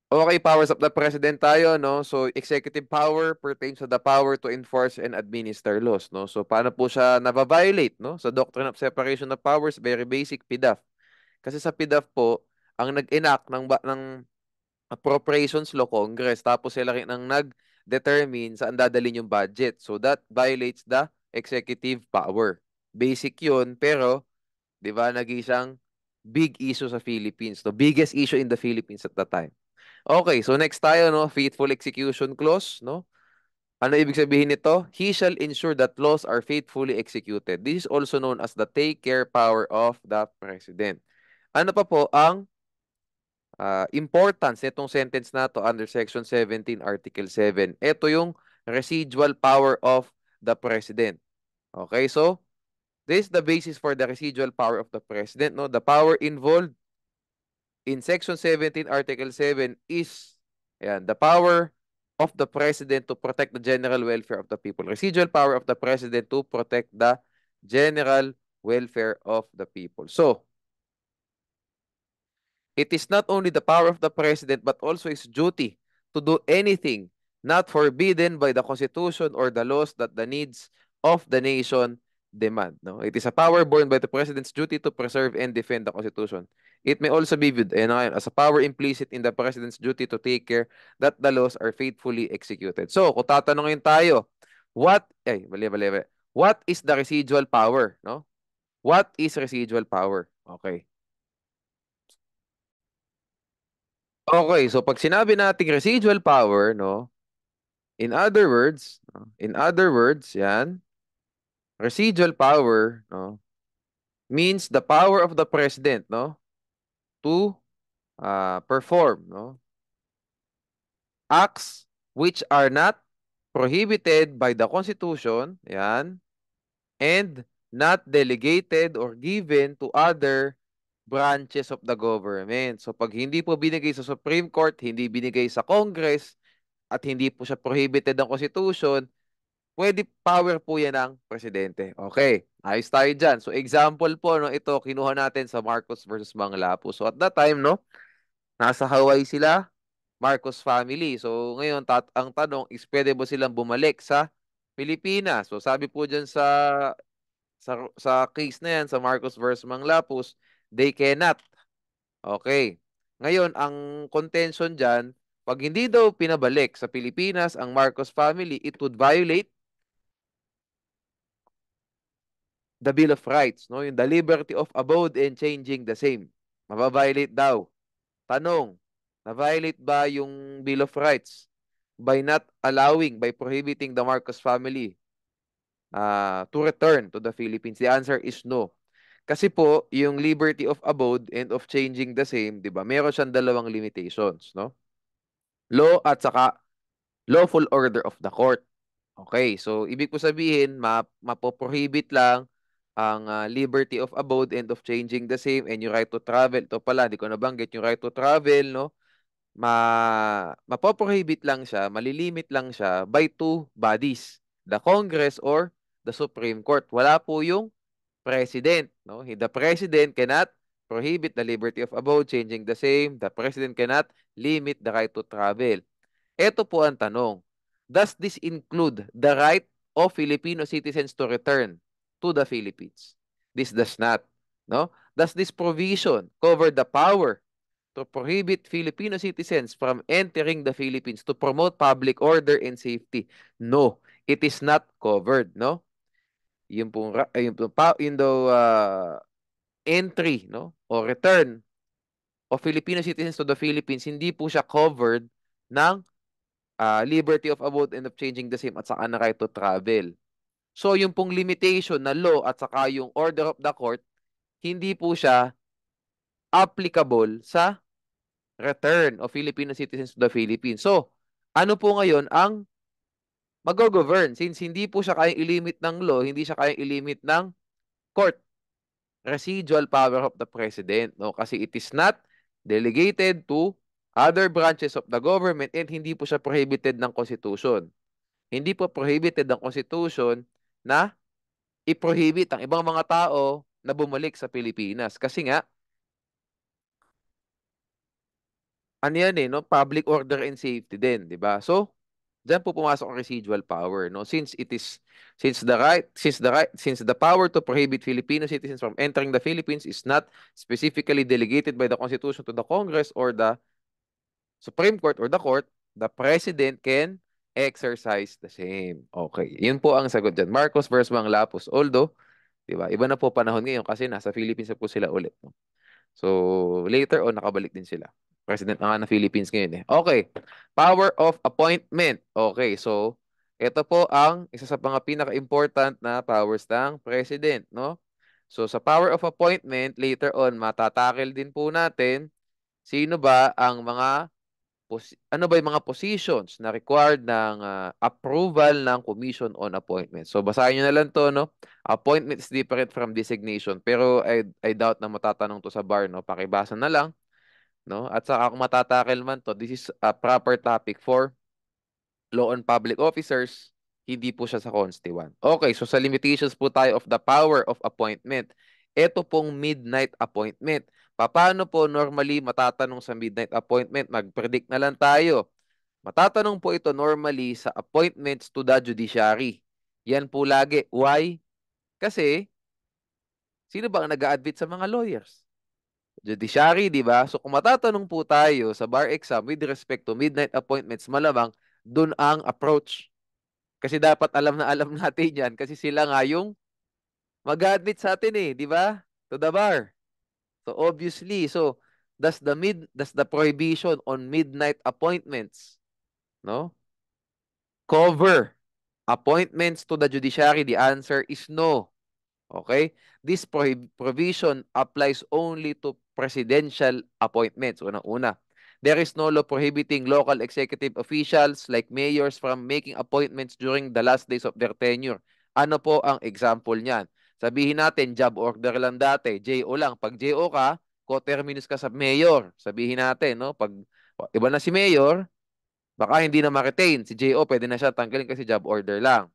Okay, powers of the president tayo, no? So, executive power pertains to the power to enforce and administer laws, no? So, paano po siya nava-violate, no? Sa Doctrine of Separation of Powers, very basic, PDAF. Kasi sa PDAF po, ang nag-enact ng appropriations law, Congress, tapos sila rin ang nag-determine saan dadalhin yung budget. So, that violates the executive power. Basic yun, pero, di ba, nag-isang big issue sa Philippines, the biggest issue in the Philippines at the time. Okay, so next tayo, no, faithful execution clause, no? Ano ibig sabihin nito? He shall ensure that laws are faithfully executed. This is also known as the take care power of the president. Ano pa po ang importance nitong sentence na to under Section 17, Article 7? Ito yung residual power of the president. Okay, so this is the basis for the residual power of the president, no? The power involved in Section 17, Article 7 is the power of the President to protect the general welfare of the people. Residual power of the President to protect the general welfare of the people. So, it is not only the power of the President but also his duty to do anything not forbidden by the Constitution or the laws that the needs of the nation demand. No? It is a power borne by the President's duty to preserve and defend the Constitution. It may also be viewed as a power implicit in the President's duty to take care that the laws are faithfully executed. So, kung tatanungin tayo, what is the residual power? No? What is residual power? Okay. Okay, so pag sinabi nating residual power, no? In other words, no? In other words, yan, residual power, no, means the power of the president, no, to perform, no, acts which are not prohibited by the Constitution, yan, and not delegated or given to other branches of the government. So pag hindi po binigay sa Supreme Court, hindi binigay sa Congress, at hindi po siya prohibited ng Constitution, pwede power po yan ng presidente. Okay, ayos tayo dyan. So example po, no, ito, kinuha natin sa Marcos versus Manglapu. So at that time, no, nasa Hawaii sila, Marcos family. So ngayon, ang tanong is pwede ba silang bumalik sa Pilipinas? So sabi po dyan sa case na yan, sa Marcos versus Manglapus, they cannot. Okay. Ngayon, ang contention dyan, pag hindi daw pinabalik sa Pilipinas ang Marcos family, it would violate the Bill of Rights, no? Yung the liberty of abode and changing the same. Mababiolate daw. Tanong, na-violate ba yung Bill of Rights by not allowing, by prohibiting the Marcos family to return to the Philippines? The answer is no. Kasi po, yung liberty of abode and of changing the same, di ba? Meron siyang dalawang limitations, no? Law at saka lawful order of the court. Okay, so ibig po sabihin, mapoprohibit lang ang liberty of abode and of changing the same and yung right to travel. Ito pala, di ko nabanggit yung right to travel, no? Mapoprohibit lang siya, malilimit lang siya by two bodies, the Congress or the Supreme Court. Wala po yung President, no? The President cannot prohibit the liberty of abode, changing the same. The President cannot limit the right to travel. Ito po ang tanong. Does this include the right of Filipino citizens to return to the Philippines? This does not. No? Does this provision cover the power to prohibit Filipino citizens from entering the Philippines to promote public order and safety? No, it is not covered. No? Yung entry, no, o return of Filipino citizens to the Philippines, hindi po siya covered ng liberty of abode and of changing the same at saka na right to travel. So, yung pong limitation na law at saka yung order of the court, hindi po siya applicable sa return of Filipino citizens to the Philippines. So, ano po ngayon ang mag-govern? Since hindi po siya kayang ilimit ng law, hindi siya kayang ilimit ng court. Residual power of the president, no? Kasi it is not delegated to other branches of the government and hindi po siya prohibited ng Constitution. Hindi po prohibited ng Constitution na i-prohibit ang ibang mga tao na bumalik sa Pilipinas. Kasi nga, ano yan eh, no? Public order and safety din, di ba? So, diyan po pumasok ang residual power, no? Since the power to prohibit Filipino citizens from entering the Philippines is not specifically delegated by the Constitution to the Congress or the Supreme Court or the court, the President can exercise the same. Okay, yun po ang sagot dyan. Marcos versus Manglapos. Although, di ba, iba na po panahon ngayon kasi nasa Philippines na po sila ulit, no? So, later on, nakabalik din sila. President na nga ng Philippines ngayon eh. Okay. Power of appointment. Okay. So, ito po ang isa sa mga pinaka-important na powers ng president, no? So, sa power of appointment, later on, matatakel din po natin sino ba ang mga ano ba yung mga positions na required ng approval ng Commission on Appointments. So, basahin nyo na lang to, no? Appointment is different from designation. Pero I doubt na matatanong to sa bar, no? Pakibasa na lang, no? At saka kung matatakel man to, this is a proper topic for law on public officers, hindi po siya sa Consti 1. Okay, so sa limitations po tayo of the power of appointment. Ito pong midnight appointment. Paano po normally matatanong sa midnight appointment? Mag-predict na lang tayo. Matatanong po ito normally sa appointments to the judiciary. Yan po lagi. Why? Kasi, sino ba ang nag-a-admit sa mga lawyers? Judiciary, di ba? So kung matatanong po tayo sa bar exam with respect to midnight appointments, malamang dun ang approach. Kasi dapat alam na alam natin yan kasi sila nga yung mag-admit sa atin eh, di ba? To the bar. So obviously, so does the prohibition on midnight appointments, no? Cover appointments to the judiciary? The answer is no. Okay? This provision applies only to presidential appointments. Unang-una. There is no law prohibiting local executive officials like mayors from making appointments during the last days of their tenure. Ano po ang example niyan? Sabihin natin, job order lang dati, JO lang. Pag JO ka, coterminus ka sa mayor. Sabihin natin, no? Pag iba na si mayor, baka hindi na ma-retain. Si JO, pwede na siya tanggalin kasi job order lang.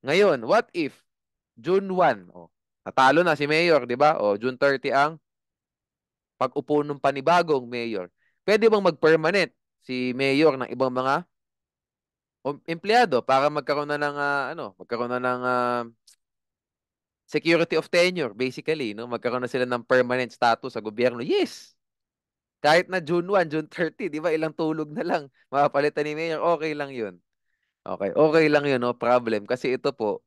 Ngayon, what if June 1, oh, natalo na si Mayor, di ba? O June 30 ang pag-upo ng panibagong Mayor. Pwede bang mag-permanent si Mayor ng ibang mga empleyado para magkaroon na ng magkaroon na ng security of tenure basically, no? Magkaroon na sila ng permanent status sa gobyerno. Yes. Kahit na June 1, June 30, di ba? Ilang tulog na lang mapapalitan ni Mayor, okay lang 'yun. Okay, okay lang 'yun, no problem kasi ito po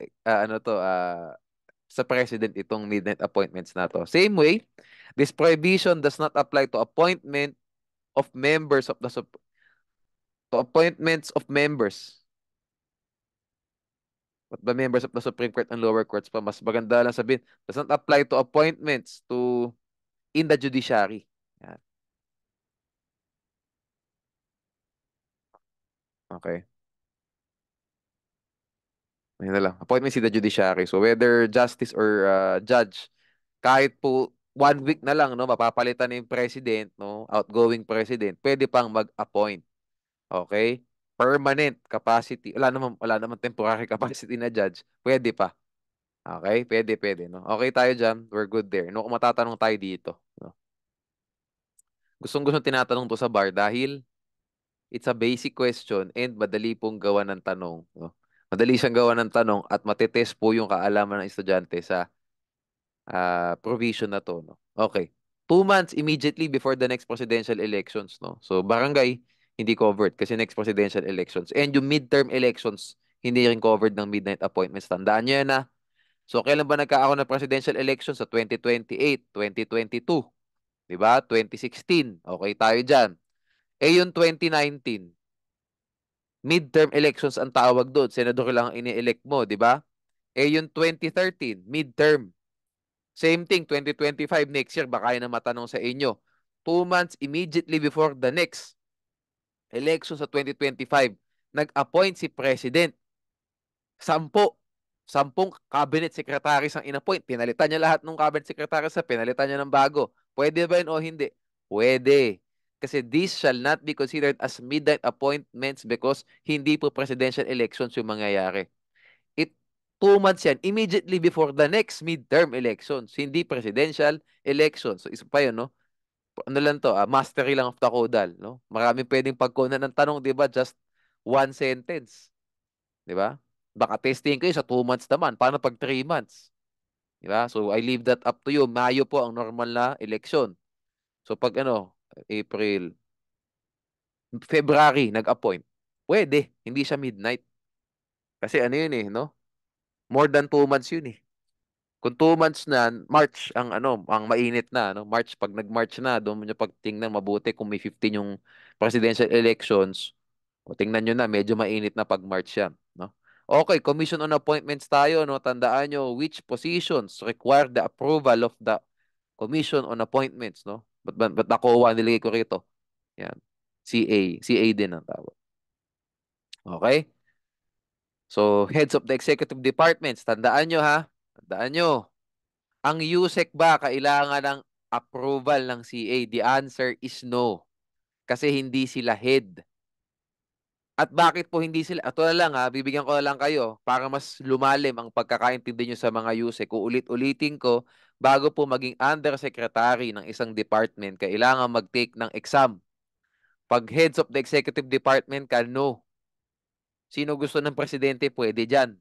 sa president itong midnight appointments na to. Same way, this prohibition does not apply to appointment of members of the to appointments of members. But the members of the Supreme Court and lower courts pa, mas maganda lang sabihin, does not apply to appointments to in the judiciary. Yan. Okay. Ayun na lang. Appointments in the judiciary. So whether justice or judge, kahit po 1 week na lang, no, mapapalitan na yung president, no, outgoing president, pwede pang mag-appoint. Okay? Permanent capacity. Wala naman temporary capacity na judge. Pwede pa. Okay? Pwede, no? Okay tayo dyan. We're good there. No, kung matatanong tayo dito. No? Gustong-gustong tinatanong to sa bar dahil it's a basic question and madali pong gawa ng tanong. No? Madali siyang gawa ng tanong at matetest po yung kaalaman ng estudyante sa provision na to, no? Okay. 2 months immediately before the next presidential elections, no? So, barangay, hindi covered kasi next presidential elections. And yung midterm elections, hindi rin covered ng midnight appointments. Tandaan nyo yan, na. So, kailan ba nagkakaroon ng presidential elections? Sa 2028, 2022, di ba? 2016, okay tayo dyan. Eh, yung 2019, midterm elections ang tawag doon. Senador lang ang ini-elect mo, di ba? Eh, yung 2013, midterm. Same thing, 2025 next year, baka yun ang matanong sa inyo. 2 months immediately before the next election sa 2025, nag-appoint si President. 10 cabinet secretaries ang in-appoint. Pinalitan niya lahat ng cabinet secretaries pinalitan niya ng bago. Pwede ba yun o hindi? Pwede. Kasi this shall not be considered as midnight appointments because hindi po presidential elections yung mangyayari. 2 months yan, immediately before the next midterm elections, hindi presidential elections. So, isa pa yun, no? ano lang to, mastery lang of the caudal, no? Maraming pwedeng pagkunan ng tanong, 'di ba? Just one sentence, 'di ba? Baka testing kayo sa 2 months naman. Paano pag 3 months? 'Di ba? So I leave that up to you. Mayo po ang normal na eleksyon. So pag ano, April, February nag-appoint. Pwede, hindi siya midnight. Kasi ano yun no? More than 2 months yun eh. Kung 2 months na, March ang ano, ang mainit na, no? March, pag nag-March na, doon mo nyo pagtingnan mabuti kung may 15 yung presidential elections. O tingnan nyo na, medyo mainit na pag March yan, no? Okay, Commission on Appointments tayo, no? Tandaan nyo, which positions require the approval of the Commission on Appointments, no? Ba't nakuha, nilagay ko rito? Yan. CA. CA din ang tawag. Okay? So, heads of the executive departments, tandaan nyo ha. Tandaan nyo. Ang USEC ba kailangan ng approval ng CA? The answer is no. Kasi hindi sila head. At bakit po hindi sila? Ito na lang ha, bibigyan ko na lang kayo para mas lumalim ang pagkakaintindi nyo sa mga USEC. Uulit-ulitin ko, bago po maging undersecretary ng isang department, kailangan mag-take ng exam. Pag heads of the executive department ka, no. Sino gusto ng presidente, pwede dyan.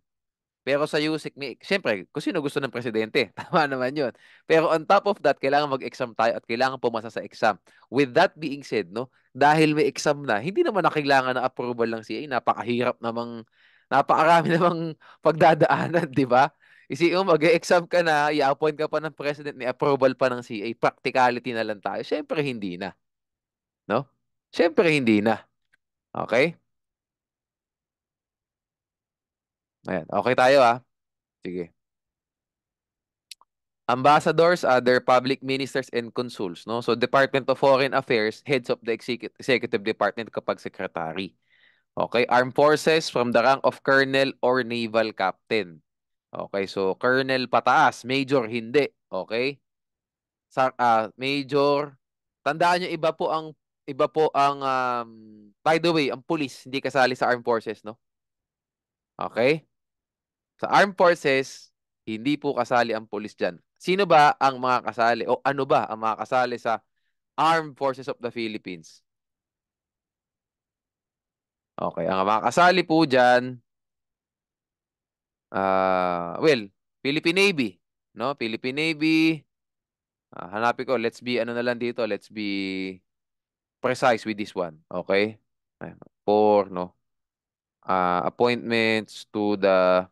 Pero sa USEC, siyempre, kung sino gusto ng presidente, tama naman yun. Pero on top of that, kailangan mag-exam tayo at kailangan pumasa sa exam. With that being said, no, dahil may exam na, hindi naman na kailangan ng approval ng CA. Napakahirap namang, napakarami namang pagdadaanan, di ba? Isipin mo, mag-exam ka na, i-appoint ka pa ng president, may approval pa ng CA, practicality na lang tayo. Siyempre, hindi na. No? Siyempre, hindi na. Okay? Ayan. Okay tayo Sige. Ambassadors, other public ministers and consuls, no? So Department of Foreign Affairs, heads of the executive department kapag secretary. Okay, armed forces from the rank of colonel or naval captain. Okay, so colonel pataas, major hindi. Okay? Major, tandaan niyo iba po ang by the way, ang police hindi kasali sa armed forces, no? Okay? Sa armed forces, hindi po kasali ang police diyan. Sino ba ang mga kasali o ano ba ang mga kasali sa Armed Forces of the Philippines? Okay, ang mga kasali po diyan, well, Philippine Navy, no? Philippine Navy, hanapin ko, let's be ano na lang dito, let's be precise with this one, okay? Ayan, for no, appointments to the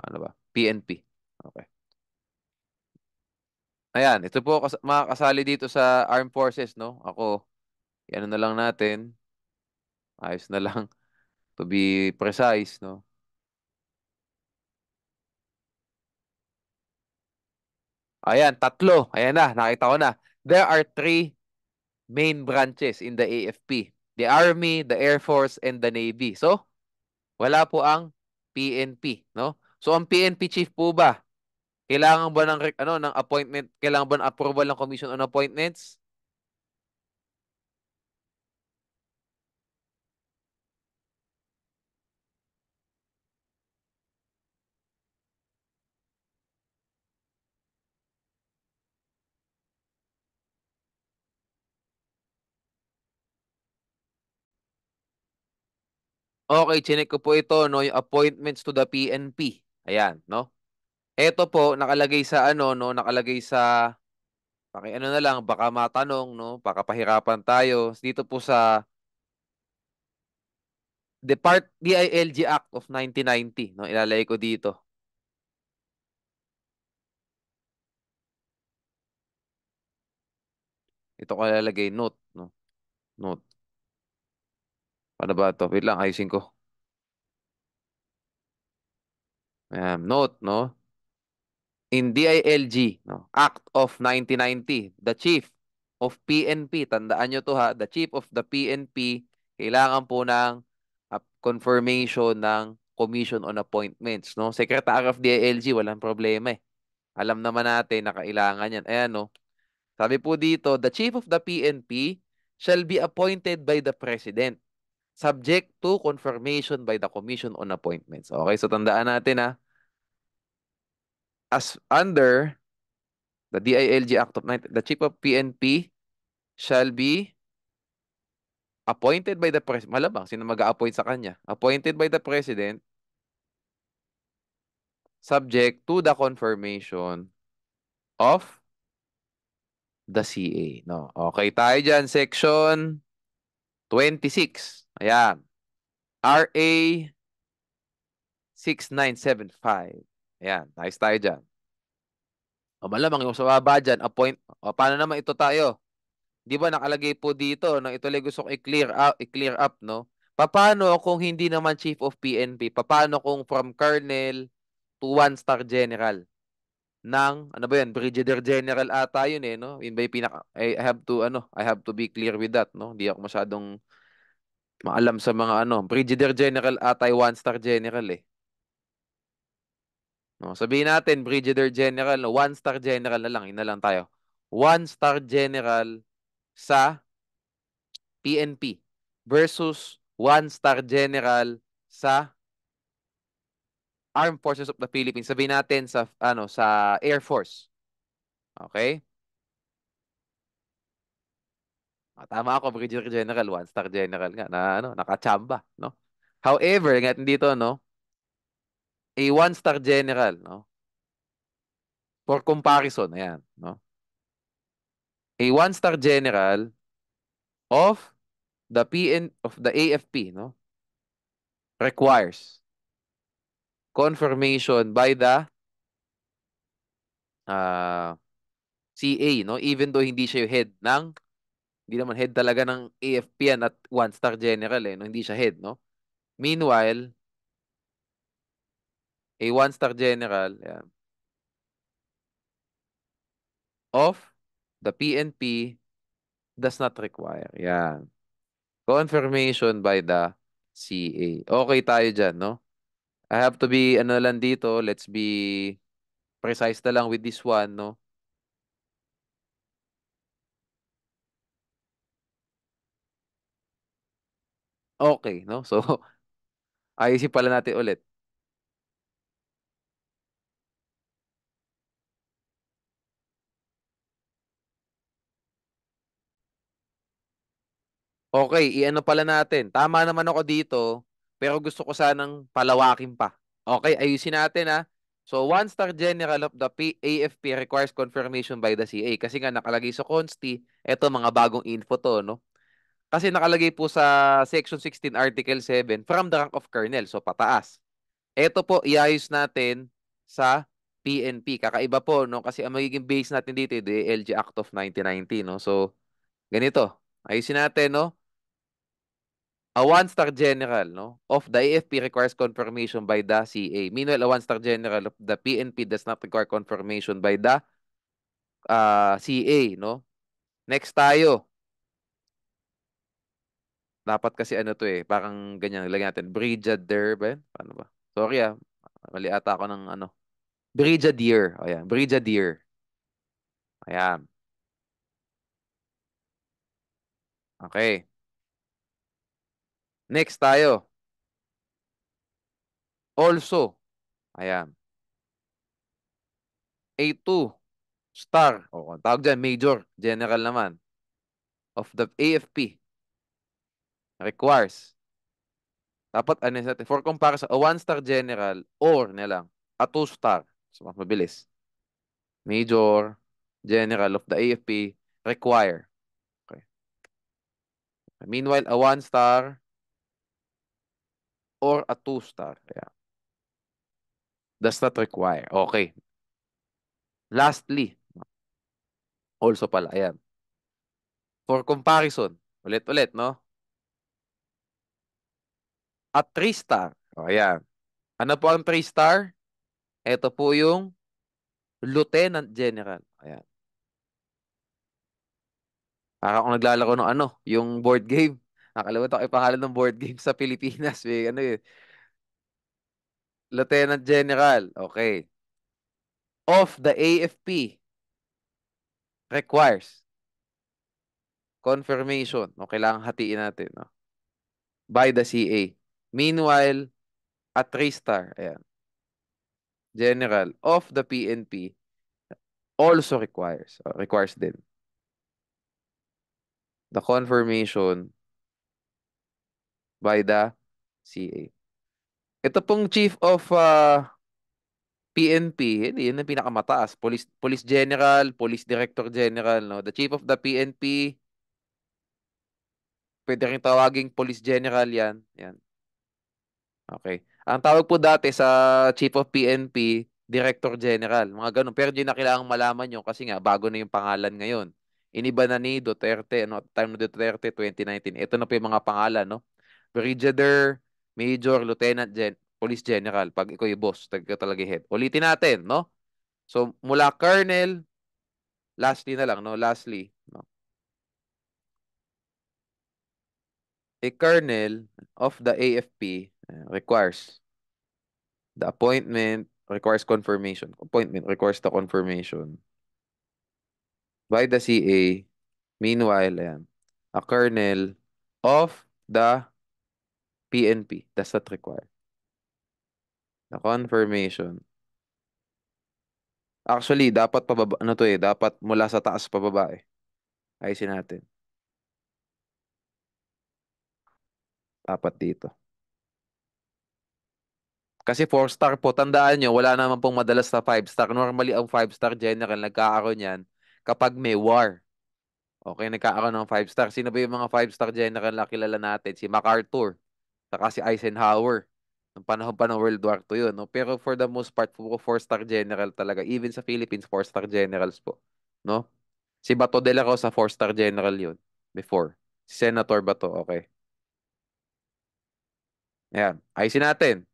ano ba? PNP. Okay. Ayan, ito po mga kasali dito sa Armed Forces, no? Ako, ano na lang natin, ayos na lang to be precise, no? Ayan, tatlo. Ayan na, nakita ko na. There are three main branches in the AFP. The Army, the Air Force, and the Navy. So, wala po ang PNP, no? So, ang PNP chief po ba? Kailangan ba ng appointment? Kailangan ba ng approval ng Commission on Appointments? Okay, chinek ko po ito, no, yung appointments to the PNP. Ayan, no? Ito po nakalagay sa ano, no, nakalagay sa ano na lang, baka matanong, no, baka pahirapan tayo. Dito po sa DILG Act of 1990, no? Ilalagay ko dito. Ito ko ilalagay note, no? Note. Paano ba ito? Wait lang, ayusin ko. Note, no? In DILG, no? Act of 1990, the Chief of PNP, tandaan nyo to the Chief of the PNP, kailangan po ng confirmation ng Commission on Appointments, no? Secretary of DILG, walang problema eh. Alam naman natin na kailangan yan. Ayan, no? Sabi po dito, the Chief of the PNP shall be appointed by the President subject to confirmation by the Commission on Appointments. Okay, so tandaan natin as under the DILG Act of 19, the Chief of PNP shall be appointed by the president. Malamang, sino mag-a-appoint sa kanya? Appointed by the president, subject to the confirmation of the CA. No? Okay tayo dyan. Section 26. Ayan. RA 6975. Ayan. Nice tayo dyan. O malamang yung sa baba dyan, appoint. O paano naman ito tayo? Di ba nakalagay po dito, no? Ito lang gusto ko i-clear up, no? Paano kung hindi naman Chief of PNP? Paano kung from Colonel to one-star general? Ano ba yan? Brigadier General ata yun eh, no? Yun ba yung I have to be clear with that, no? Hindi ako masyadong maalam sa mga Brigadier General ata yung one-star general eh. No, sabihin natin, Brigadier General, no? One-star general na lang, yun na lang tayo. One-star general sa PNP versus one-star general sa Armed Forces of the Philippines. Sabihin natin sa Air Force. Okay? Tama ako, Brigadier General, one-star general nga na nakachamba, no? However, nga dito, no, a one-star general, no, for comparison, ayan, no, a one-star general of the AFP, no, requires confirmation by the uh, CA, no, even though hindi siya yung head hindi naman head talaga ng AFP yan at one-star general, no, hindi siya head, no. Meanwhile, a one-star general, ayan, of the PNP does not require. Yan. Confirmation by the CA. Okay tayo dyan, no? I have to be, lang dito, let's be precise na lang with this one, no? Okay, no? So, ayusin pala natin ulit. Okay, i-ano pala natin. Tama naman ako dito, pero gusto ko sanang palawakin pa. Okay, ayusin natin ha. So, one-star general of the AFP requires confirmation by the CA. Kasi nga nakalagay sa consti, eto mga bagong info to, no? Kasi nakalagay po sa Section 16, Article 7, from the rank of colonel. So, pataas. Ito po, iayos natin sa PNP. Kakaiba po, no? Kasi ang magiging base natin dito, the LG Act of 1990, no? So, ganito. Ayusin natin, no? A one-star general, no, of the AFP requires confirmation by the CA. Meanwhile, a one-star general of the PNP does not require confirmation by the CA, no? Next tayo. Dapat kasi to eh, parang ganyan, lagyan natin. Brigadier ba yan? Paano ba? Sorry mali ata ako ng Brigadier. O yan, Brigadier. Ayan. Okay. Next tayo. Also. Ayan. A2 star. O, ang tawag dyan, Major. General naman. Of the AFP. Requires. Dapat ano natin. For comparison, a one-star general or na lang, a two-star. So, mas mabilis. Major, general of the AFP require. Okay. Meanwhile, a one-star or a two-star. Yeah. Does not require. Okay. Lastly, also pala, ayan. For comparison, ulit-ulit, no? A three-star. O, ayan. Ano po ang three-star? Ito po yung Lieutenant General. Ayan. Para akong naglalaro ng yung board game. Nakalimutan ko yung pangalan ng board game sa Pilipinas. May Lieutenant General. Okay. Of the AFP requires confirmation. No, kailangan hatiin natin, no? By the CA. Meanwhile, a three-star, ayan, general of the PNP also requires din. the confirmation by the CA. Ito pong Chief of PNP, hindi yun ang pinakamataas. Police General, Police Director General, no? The Chief of the PNP, pwede rin tawaging Police General yan. Yan. Okay. Ang tawag po dati sa Chief of PNP, Director General. Mga ganun. Pero di na kailangang malaman yun kasi nga, bago na yung pangalan ngayon. Iniba na ni Duterte, ano, at the time ni Duterte, 2019. Ito na po yung mga pangalan, no? Brigadier, Major, Lieutenant, Police General. Pag ikaw yung boss, ikaw talaga yung head. Ulitin natin, no? So, mula Colonel, lastly na lang, no? Lastly, no? A colonel of the AFP requires the appointment, requires confirmation. Appointment requires the confirmation by the CA. Meanwhile, ayan, a colonel of the PNP does not require the confirmation. Actually, dapat pababa, ano to eh, dapat mula sa taas pababa eh. Ayusin natin. Dapat dito. Kasi 4-star po, tandaan nyo, wala naman pong madalas na 5-star. Normally, ang 5-star general, nagkakaroon yan kapag may war. Okay, nagkakaroon ng 5-star. Sino ba yung mga 5-star general na kilala natin? Si MacArthur, saka si Eisenhower. Nung panahon pa ng World War II yun. No? Pero for the most part, 4-star general talaga. Even sa Philippines, 4-star generals po. No? Si Bato de la Rosa, 4-star general yun. Before. Si Senator Bato, okay. Ayan. Ayusin natin.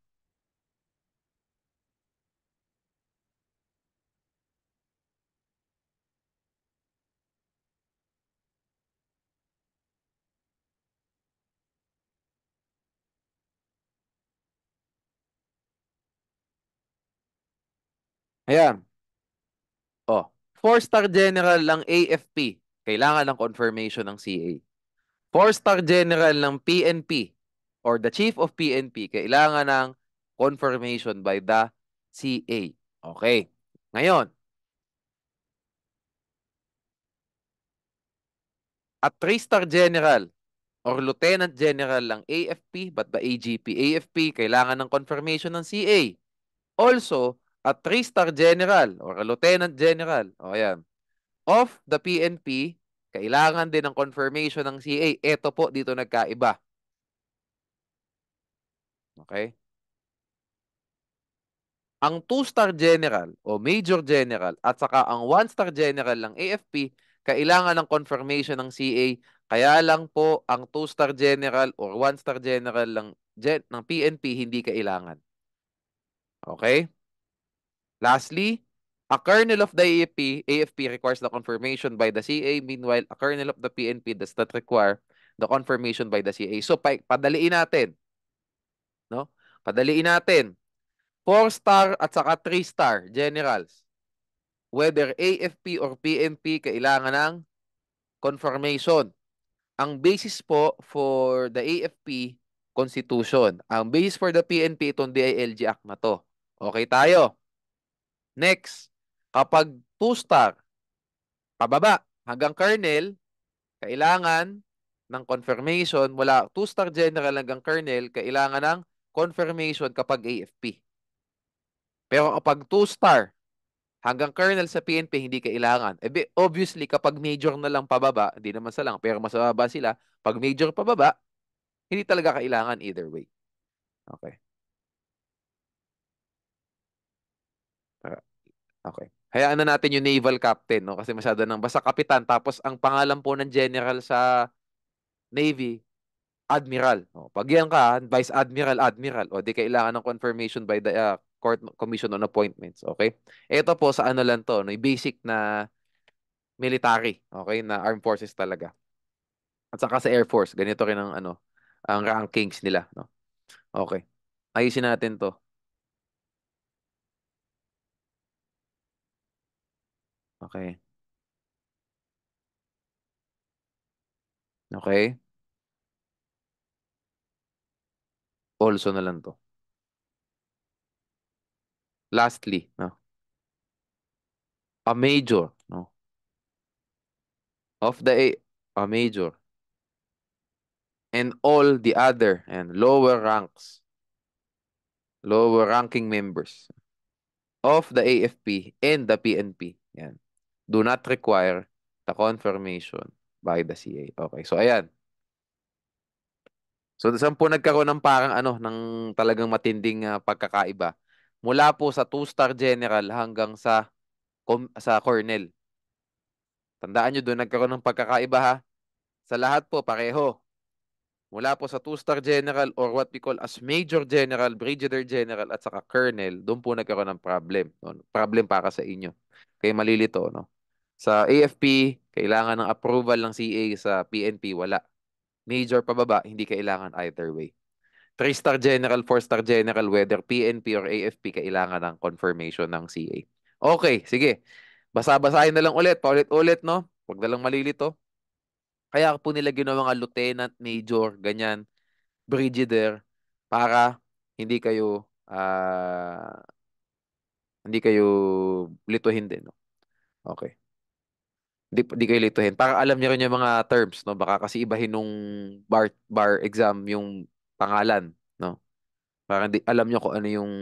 Ayan. Oh, 4-star general ng AFP, kailangan ng confirmation ng CA. 4-star general ng PNP or the chief of PNP, kailangan ng confirmation by the CA. Okay. Ngayon, at 3-star general or lieutenant general ng AFP, but the AGP, AFP, kailangan ng confirmation ng CA. Also, at 3-star general or a lieutenant general, o yan, of the PNP, kailangan din ng confirmation ng CA. Ito po, dito nagkaiba. Okay? Ang 2-star general o major general at saka ang 1-star general ng AFP, kailangan ng confirmation ng CA. Kaya lang po, ang 2-star general or 1-star general ng PNP, hindi kailangan. Okay? Lastly, a colonel of the AFP requires the confirmation by the CA. Meanwhile, a colonel of the PNP does not require the confirmation by the CA. So, padaliin natin, no? Padaliin natin. 4-star at saka 3-star generals. Whether AFP or PNP, kailangan ng confirmation. Ang basis po for the AFP, Constitution. Ang basis for the PNP, itong DILG Act na to. Okay tayo. Next, kapag 2-star, pababa hanggang colonel, kailangan ng confirmation mula 2-star general hanggang colonel, kailangan ng confirmation kapag AFP. Pero kapag 2-star hanggang colonel sa PNP, hindi kailangan. Obviously, kapag major na lang pababa, hindi naman sa lang, pero mas mababa sila, pag major pababa, hindi talaga kailangan either way. Okay. Ah, okay. Hayaan na natin yung naval captain, no? Kasi masyado nang basta kapitan. Tapos, ang pangalan po ng general sa Navy, Admiral. O, pag yan ka, Vice Admiral, Admiral. O, di kailangan ng confirmation by the Court Commission on Appointments. Okay? Ito po sa ano lang to, no? Yung basic na military. Okay? Na armed forces talaga. At saka sa Air Force, ganito rin ang ano, ang rankings nila, no? Okay. Ayusin natin 'to. Okay. Okay. Also na lang 'to. Lastly, no? A major, no? Of the a major. and all the other and lower ranking members of the AFP and the PNP. Yan. Do not require the confirmation by the CA. Okay, so ayan. So saan po nagkaroon ng parang ng talagang matinding pagkakaiba? Mula po sa two-star general hanggang sa colonel. Tandaan nyo doon nagkaroon ng pagkakaiba ha. Sa lahat po pareho. Mula po sa two-star general or what we call as major general, brigadier general at saka colonel, doon po nagkaroon ng problem. No? Problem para sa inyo. Kaya malilito, no? Sa AFP, kailangan ng approval ng CA, sa PNP, wala. Major pababa, hindi kailangan either way. Three-star general, four-star general, whether PNP or AFP, kailangan ng confirmation ng CA. Okay, sige. Basa-basahin na lang ulit, paulit-ulit, no? Huwag na lang malilito. Kaya po nila ginawa nga lieutenant, major, ganyan, brigadier, para hindi kayo hindi kayo lituhin din, no? Okay. Di kayo lituhin. Para alam niyo rin yung mga terms, no? Baka kasi ibahin nung bar exam yung pangalan, no? Para di alam niyo kung ano yung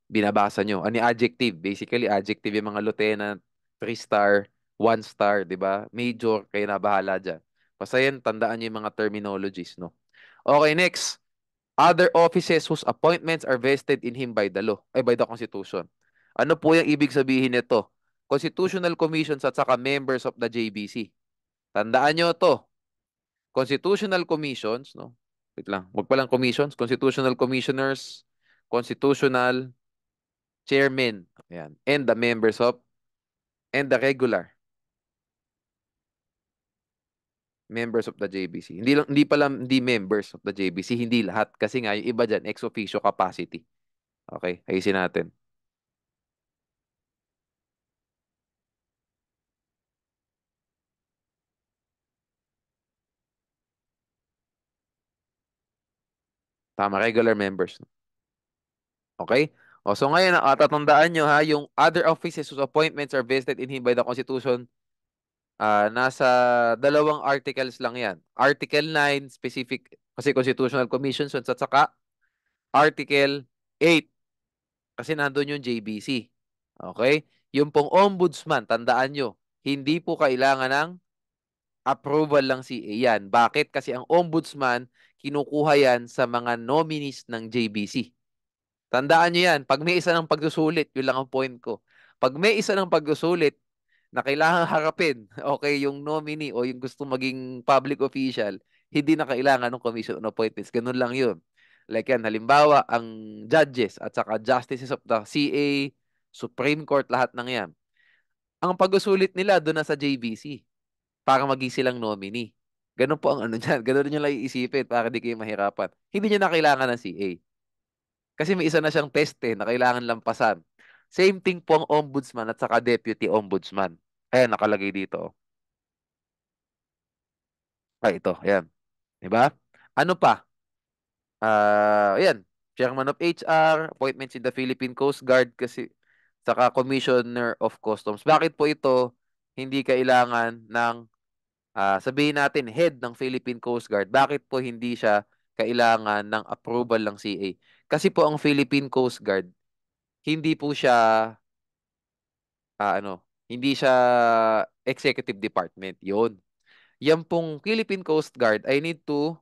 binabasa niyo. Ano yung adjective? Basically, adjective yung mga lieutenant, three-star, one-star, di ba? Major, kayo na bahala dyan. Basta yan, tandaan niyo yung mga terminologies, no? Okay, next. Other offices whose appointments are vested in him by the law, ay by the Constitution. Ano po yung ibig sabihin nito? Constitutional commissions at saka members of the JBC. Tandaan nyo to. Constitutional commissions, no? Wait lang, wag pa lang commissions, constitutional commissioners, constitutional chairmen, ayan, and the members of, and the regular members of the JBC. Hindi pala hindi members of the JBC, hindi lahat kasi nga yung iba diyan ex officio capacity. Okay, ayusin natin. Tama, regular members. Okay? O, so ngayon, tatandaan nyo ha, yung other offices whose appointments are vested in him by the Constitution, nasa dalawang articles lang yan. Article 9, specific, kasi Constitutional Commissions, at saka Article 8, kasi nandun yung JBC. Okay? Yung pong ombudsman, tandaan nyo, hindi po kailangan ng approval lang si yan. Bakit? Kasi ang ombudsman, kinukuha yan sa mga nominees ng JBC. Tandaan nyo yan, pag may isa ng pagsusulit, yun lang ang point ko. Pag may isa ng pagsusulit na kailangan harapin, okay, yung nominee o yung gusto maging public official, hindi na kailangan ng commission on appointments. Ganun lang yun. Like yan, halimbawa, ang judges at saka justices of the CA, Supreme Court, lahat ng yan. Ang pagsusulit nila doon na sa JBC para maging silang nominee. Ganun po ang ano dyan. Ganun nyo lang iisipin para di kayo mahirapan. Hindi nyo na kailangan ng CA. Kasi may isa na siyang teste na kailangan lampasan. Same thing po ang ombudsman at saka deputy ombudsman. Ayan, nakalagay dito. Ay, ito. Ayan. Diba? Ano pa? Ayan. Chairman of HR, appointments in the Philippine Coast Guard kasi saka Commissioner of Customs. Bakit po ito hindi kailangan ng sabihin natin head ng Philippine Coast Guard? Bakit po hindi siya kailangan ng approval ng CA? Kasi po ang Philippine Coast Guard hindi po siya hindi siya executive department. Yun. Yan pong Philippine Coast Guard, I need to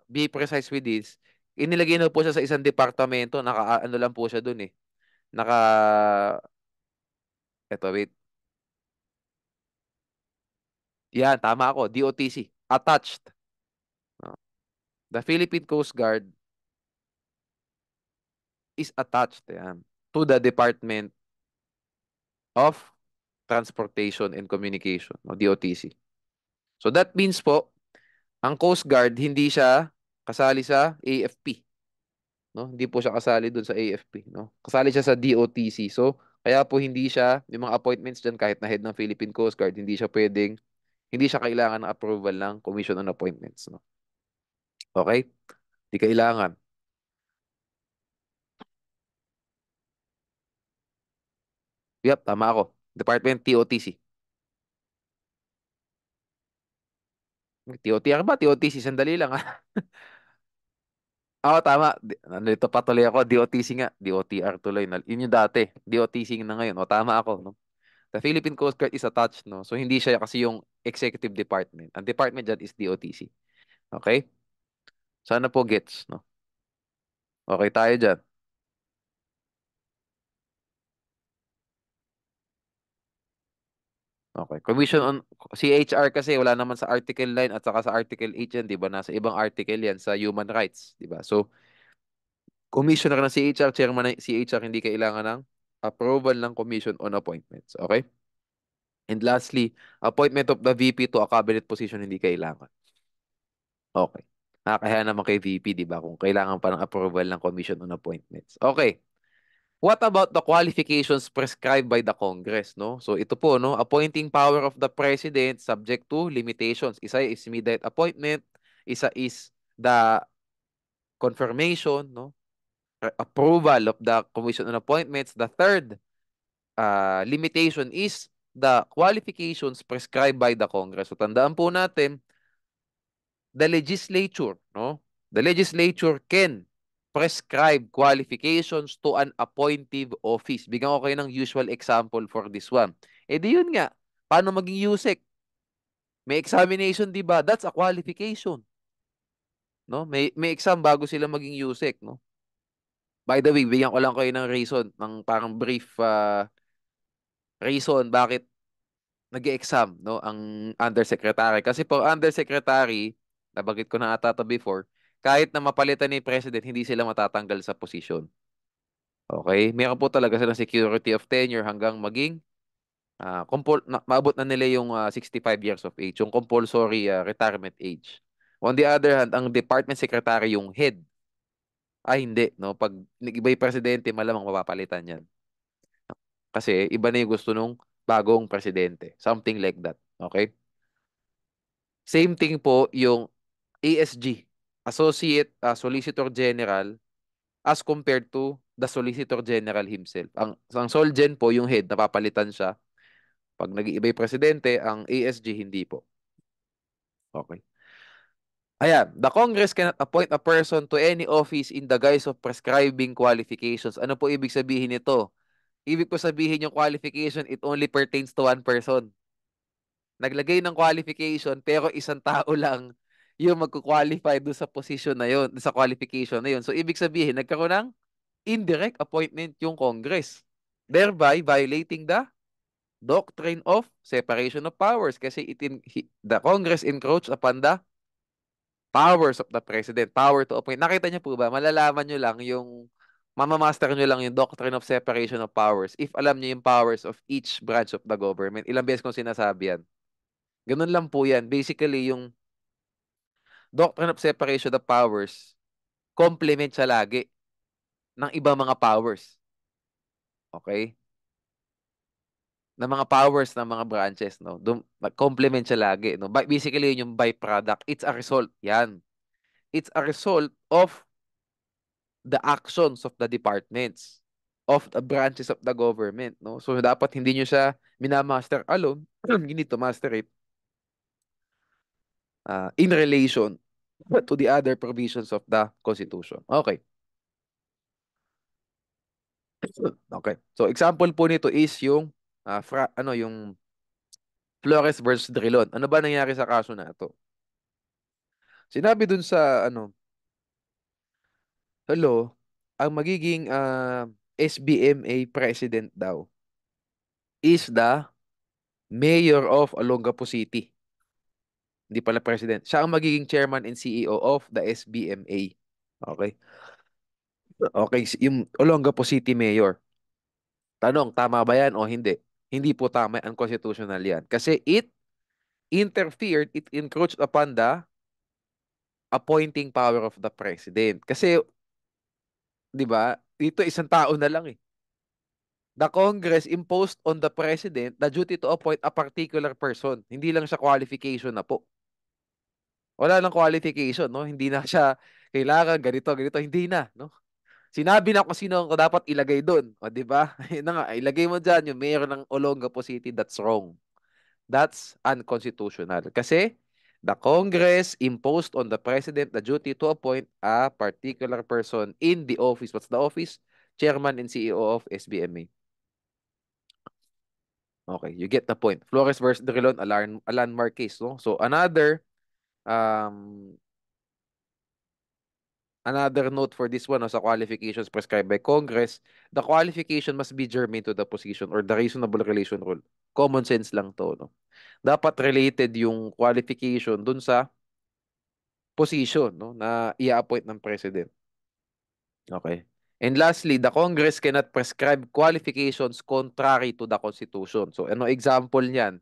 be precise with this. Inilagay na po siya sa isang departamento, ano lang po siya dun eh. Naka, eto wait. Yan, tama ako. DOTC. Attached. No? The Philippine Coast Guard is attached yan, to the Department of Transportation and Communication, no? DOTC. So that means po, ang Coast Guard hindi siya kasali sa AFP, no? Hindi po siya kasali doon sa AFP, no? Kasali siya sa DOTC. So, kaya po hindi siya yung mga appointments diyan kahit na head ng Philippine Coast Guard, hindi siya kailangan ng approval ng Commission on Appointments, no? Okay? Hindi kailangan. Yep, tama ako. Department TOTC. TOTR ba? TOTC, sandali lang ha. Oo, tama. Nandito pa tuloy ako. DOTC nga. DOTR tuloy. Yun yung dati. DOTC na ngayon. O, tama ako, no? The Philippine Coast Guard is attached, no? So, hindi siya kasi yung executive department. Ang department dyan is DOTC. Okay? Sana po gets, no? Okay tayo dyan. Okay. Commission on CHR kasi wala naman sa Article 9 at saka sa Article 8 yan, 'di ba? Nasa ibang article yan sa human rights, 'di ba? So, commissioner ng CHR, chairman ng CHR, hindi kailangan ng approval ng Commission on Appointments. Okay? And lastly, appointment of the VP to a cabinet position hindi kailangan. Okay. Nakakaya naman kay VP, 'di ba? Kung kailangan pa ng approval ng Commission on Appointments. Okay. What about the qualifications prescribed by the Congress, no? So ito po, no, appointing power of the president subject to limitations. Isa is immediate appointment, isa is the confirmation, no? Approval of the Commission on Appointments. The third limitation is the qualifications prescribed by the Congress. So tandaan po natin, the legislature, no? The legislature can prescribe qualifications to an appointive office. Bigyan ko kayo ng usual example for this one. Eh di yun nga, paano maging USEC? May examination, di ba? That's a qualification, no? May exam bago sila maging USEC, no? By the way, bigyan ko lang kayo ng reason, ng parang brief reason bakit nag-exam, no, ang undersecretary. Kasi po, undersecretary, nabanggit ko na ata to before, kahit na mapalitan ni President, hindi sila matatanggal sa posisyon. Okay? Meron po talaga silang security of tenure hanggang maging maabot na nila yung 65 years of age, yung compulsory retirement age. On the other hand, ang department secretary, yung head, ay hindi, no? Pag nag-iba yung presidente, malamang mapapalitan yan. Kasi iba na yung gusto nung bagong presidente. Something like that. Okay? Same thing po yung ASG, Associate Solicitor General, as compared to the Solicitor General himself. Ang Solgen po, yung head, napapalitan siya. Pag nag-iiba yung presidente, ang ASG hindi po. Okay. Ayan, the Congress cannot appoint a person to any office in the guise of prescribing qualifications. Ano po ibig sabihin nito? Ibig po sabihin yung qualification, it only pertains to one person. Naglagay ng qualification pero isang tao lang yung magko-qualify doon sa position na yun, sa qualification na yun. So, ibig sabihin, nagkaroon ng indirect appointment yung Congress, thereby violating the doctrine of separation of powers kasi the Congress encroach upon the powers of the President, power to appoint. Nakita niyo po ba? Malalaman niyo lang yung mamamaster niyo lang yung doctrine of separation of powers if alam niyo yung powers of each branch of the government. Ilang beses kong sinasabi yan. Ganun lang po yan. Basically, yung doctrine of separation of powers, complement siya lagi ng ibang mga powers. Okay? Ng mga powers ng mga branches, no? Complement siya lagi, no? Basically, yun yung byproduct. It's a result. Yan. It's a result of the actions of the departments, of the branches of the government, no? So, dapat hindi nyo siya minamaster alone. You need to master it in relation to the other provisions of the Constitution. Okay. Okay. So example po nito is yung yung Flores versus Drilon. Ano ba nangyari sa kaso na ito? Sinabi dun sa hello, ang magiging SBMA president daw is the mayor of Olongapo City. Hindi pala president. Siya ang magiging chairman and CEO of the SBMA. Okay. Okay, yung Olongapo City mayor. Tanong, tama ba yan o hindi? Hindi po tama, unconstitutional yan. Kasi it encroached upon the appointing power of the president. Kasi, di ba, dito isang tao na lang eh. The Congress imposed on the president the duty to appoint a particular person. Hindi lang siya qualification na po. Wala nang qualification, no? Hindi na siya kailangan ganito, ganito. Hindi na, no? Sinabi na kung sino ang dapat ilagay doon. O, di ba? Yun na nga, ilagay mo dyan yung mayor ng Olongapo City. That's wrong. That's unconstitutional. Kasi The Congress imposed on the President the duty to appoint a particular person in the office. What's the office? Chairman and CEO of SBMA. Okay, you get the point. Flores versus Drilon, a landmark case, no? So um, another note for this one, no, sa qualifications prescribed by Congress, the qualification must be germane to the position or the reasonable relation rule. Common sense lang to, no? Dapat related yung qualification dun sa position, no, na i-appoint ng president. Okay. And lastly, the Congress cannot prescribe qualifications contrary to the Constitution. So, ano example niyan?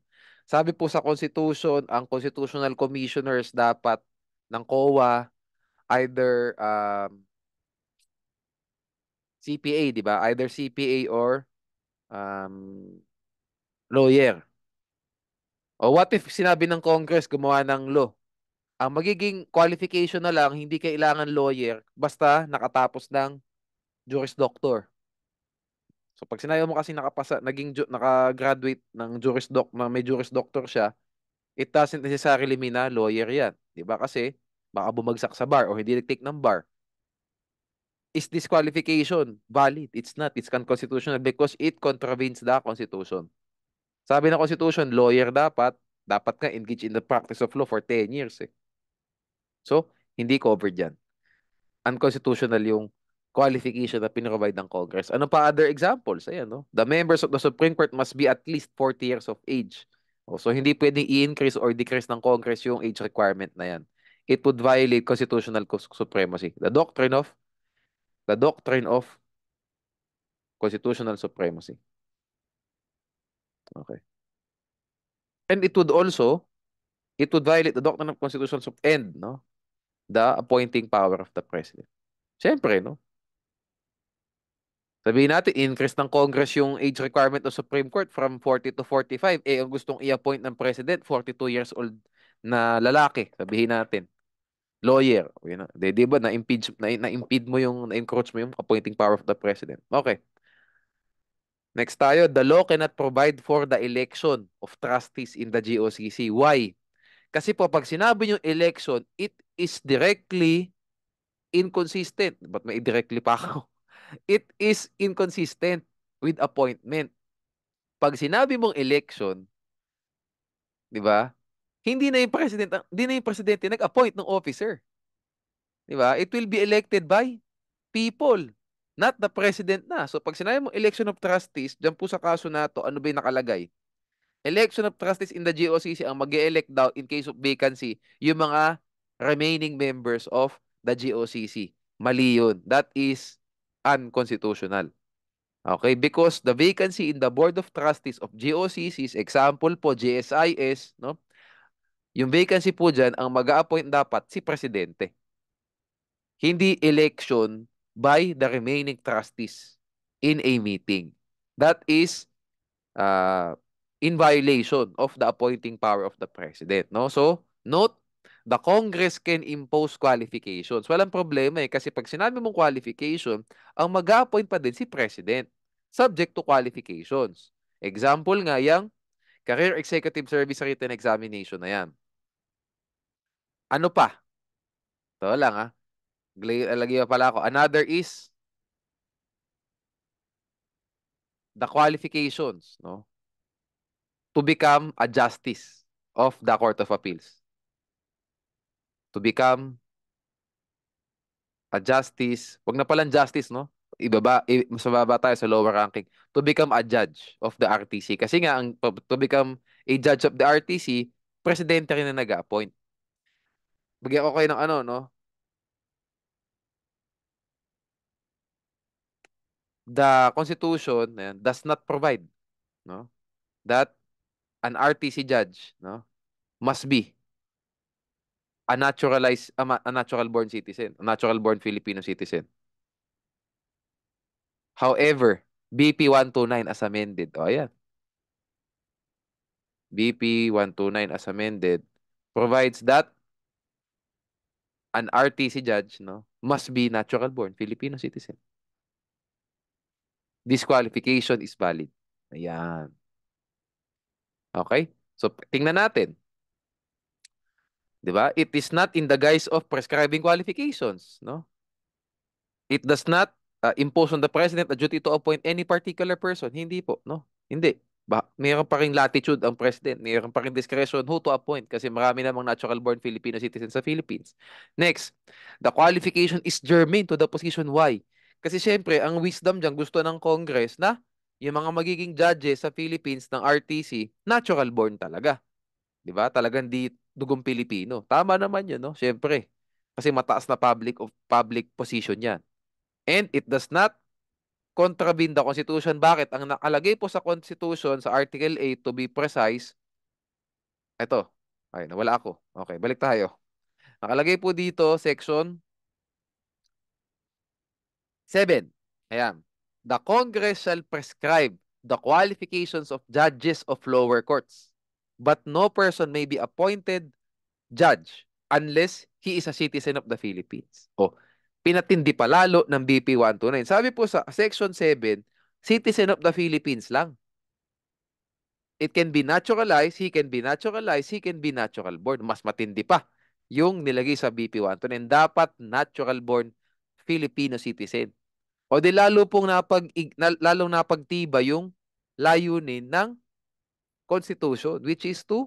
Sabi po sa Constitution, ang constitutional commissioners dapat ng COA either CPA, di ba? Either CPA or um, lawyer. O what if sinabi ng Congress gumawa ng law? Ang magiging qualification na lang, hindi kailangan lawyer, basta nakatapos ng Juris Doctor. So pag sinabi mo kasi naka-graduate ng na may Juris Doctor siya, it doesn't necessarily mean na lawyer 'yan, 'di ba? Kasi baka bumagsak sa bar o hindi nag-take ng bar. Is this qualification valid? It's not. It's unconstitutional because it contravenes the Constitution. Sabi ng Constitution, lawyer dapat ka engage in the practice of law for 10 years eh. So, hindi covered 'yan. Unconstitutional yung qualification na pinrovide ng Congress. Ano pa other examples? Ayan, no? The members of the Supreme Court must be at least 40 years of age. O, so, hindi pwedeng i-increase or decrease ng Congress yung age requirement na yan. It would violate constitutional supremacy. The doctrine of constitutional supremacy. Okay. And it would violate the doctrine of constitutional and, no? The appointing power of the president. Siyempre, no? Sabihin natin, increase ng Congress yung age requirement ng Supreme Court from 40 to 45. Eh, ang gustong i-appoint ng President, 42 years old na lalaki. Sabihin natin, lawyer. You know, di ba, na-impede mo na-encroach mo yung appointing power of the President. Okay. Next tayo, the law cannot provide for the election of trustees in the GOCC. Why? Kasi po, pag sinabi yung election, it is directly inconsistent. Ba't may directly pa ako? It is inconsistent with appointment. Pag sinabi mong election, 'di ba? Hindi na yung presidente nag-appoint ng officer, 'di ba? It will be elected by people, not the president na. So pag sinabi mong election of trustees, diyan po sa kaso na to, ano ba 'yung nakalagay? Election of trustees in the GOCC ang mag-elect daw in case of vacancy, yung mga remaining members of the GOCC. Mali yun. That is unconstitutional. Okay, because the vacancy in the Board of Trustees of GOCCs, example po, GSIS, no? Yung vacancy po dyan, ang mag-a-appoint dapat si Presidente. Hindi election by the remaining trustees in a meeting. That is uh, in violation of the appointing power of the President. No? So, note, the Congress can impose qualifications. Walang problema eh, kasi pag sinabi mong qualification, ang mag-a-appoint pa din si President, subject to qualifications. Example nga, yung Career Executive Service Written Examination na yan. Ano pa? Ito lang ha. Lagi pa pala ako. Another is the qualifications, no? To become a justice of the Court of Appeals. To become a justice, wag na palang justice, no? Mas mababa tayo sa lower ranking. To become a judge of the RTC. Kasi nga, to become a judge of the RTC, presidente rin na nag-appoint. Bigyan ko kayo ng ano, no? The Constitution does not provide, no? That an RTC judge, no, must be a natural born citizen, a natural born Filipino citizen. However, BP 129 as amended. O, ayan. BP 129 as amended provides that an RTC judge, no, must be natural born Filipino citizen. This qualification is valid. Ayan. Okay? So, tingnan natin. 'Di ba? It is not in the guise of prescribing qualifications, no? It does not impose on the president a duty to appoint any particular person. Hindi po, no? Hindi. Mayroon pa ring latitude ang president. Mayroon pa ring discretion who to appoint kasi marami namang natural-born Filipino citizens sa Philippines. Next, the qualification is germane to the position. Why? Kasi syempre, ang wisdom dyan gusto ng Congress na yung mga magiging judges sa Philippines ng RTC, natural-born talaga. 'Di ba? Talagang di dugong Pilipino. Tama naman 'yun, no? Syempre. Kasi mataas na public position 'yan. And it does not contravene the Constitution. Bakit? Ang nakalagay po sa Constitution, sa Article 8, to be precise, ito. Ay, nawala ako. Okay, balik tayo. Nakalagay po dito, Section 7. Ayan. The Congress shall prescribe the qualifications of judges of lower courts, but no person may be appointed judge unless he is a citizen of the Philippines. O, pinatindi pa lalo ng BP 129. Sabi po sa Section 7, citizen of the Philippines lang. It can be naturalized, he can be naturalized, he can be natural born. Mas matindi pa yung nilagay sa BP 129. Dapat natural born Filipino citizen. O di lalo pong lalong napagtiba yung layunin ng Constitution, which is to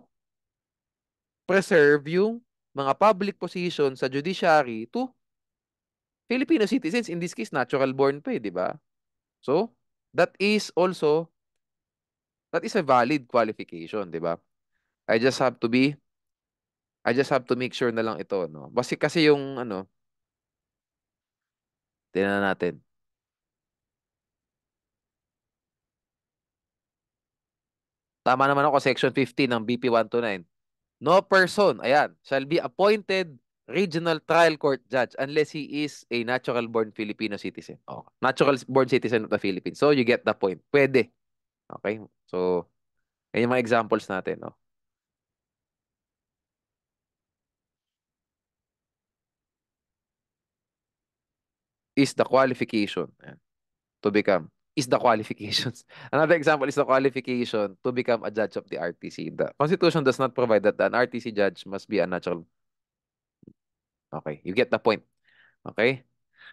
preserve yung mga public position sa judiciary to Filipino citizens. In this case, natural born pa di ba? So, that is also, that is a valid qualification, di ba? I just have to be, I just have to make sure na lang ito, no? Kasi yung, tingnan natin. Tama naman ako, Section 15 ng BP 129. No person, ayan, shall be appointed regional trial court judge unless he is a natural-born Filipino citizen. Oh, natural-born citizen of the Philippines. So, you get the point. Pwede. Okay? So, yan yung mga examples natin, no? Is the qualification ayan, to become. Is the qualifications. Another example is the qualification to become a judge of the RTC. The Constitution does not provide that an RTC judge must be a natural. Okay, you get the point. Okay?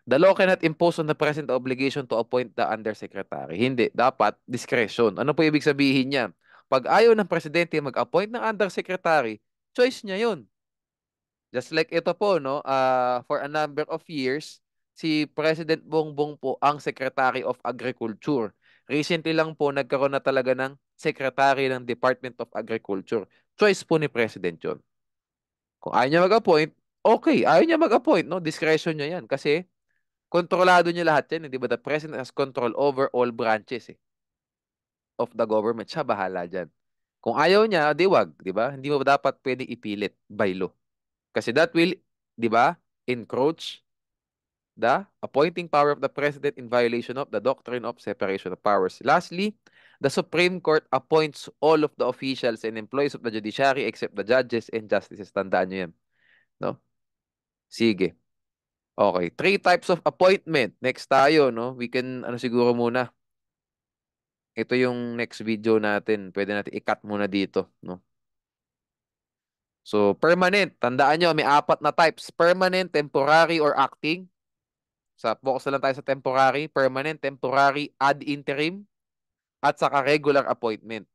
The law cannot impose on the president the obligation to appoint the undersecretary. Hindi. Dapat discretion. Ano po ibig sabihin niya? Pag ayaw ng presidente mag-appoint ng undersecretary, choice niya yun. Just like ito po, no, for a number of years, si President Bongbong po ang Secretary of Agriculture. Recently lang po nagkaroon na talaga ng Secretary ng Department of Agriculture. Choice po ni President yun. Kung ayaw niya mag-appoint, okay. Ayaw niya mag-appoint, no? Discretion niya yan. Kasi kontrolado niya lahat yan. Di ba? The President has control over all branches of the government. Siya bahala dyan. Kung ayaw niya, di wag. Di ba? Hindi mo dapat pwedeng ipilit by law. Kasi that will, di ba, encroach the appointing power of the president in violation of the doctrine of separation of powers. Lastly, the Supreme Court appoints all of the officials and employees of the judiciary except the judges and justices. Tandaan nyo yan. No? Sige. Okay. 3 types of appointment. Next tayo, no? We can, siguro muna. Ito yung next video natin. Pwede natin i-cut muna dito, no? So, permanent. Tandaan nyo, may 4 na types. Permanent, temporary, or acting. Focus na lang tayo sa temporary, permanent, temporary, ad interim, at saka regular appointment.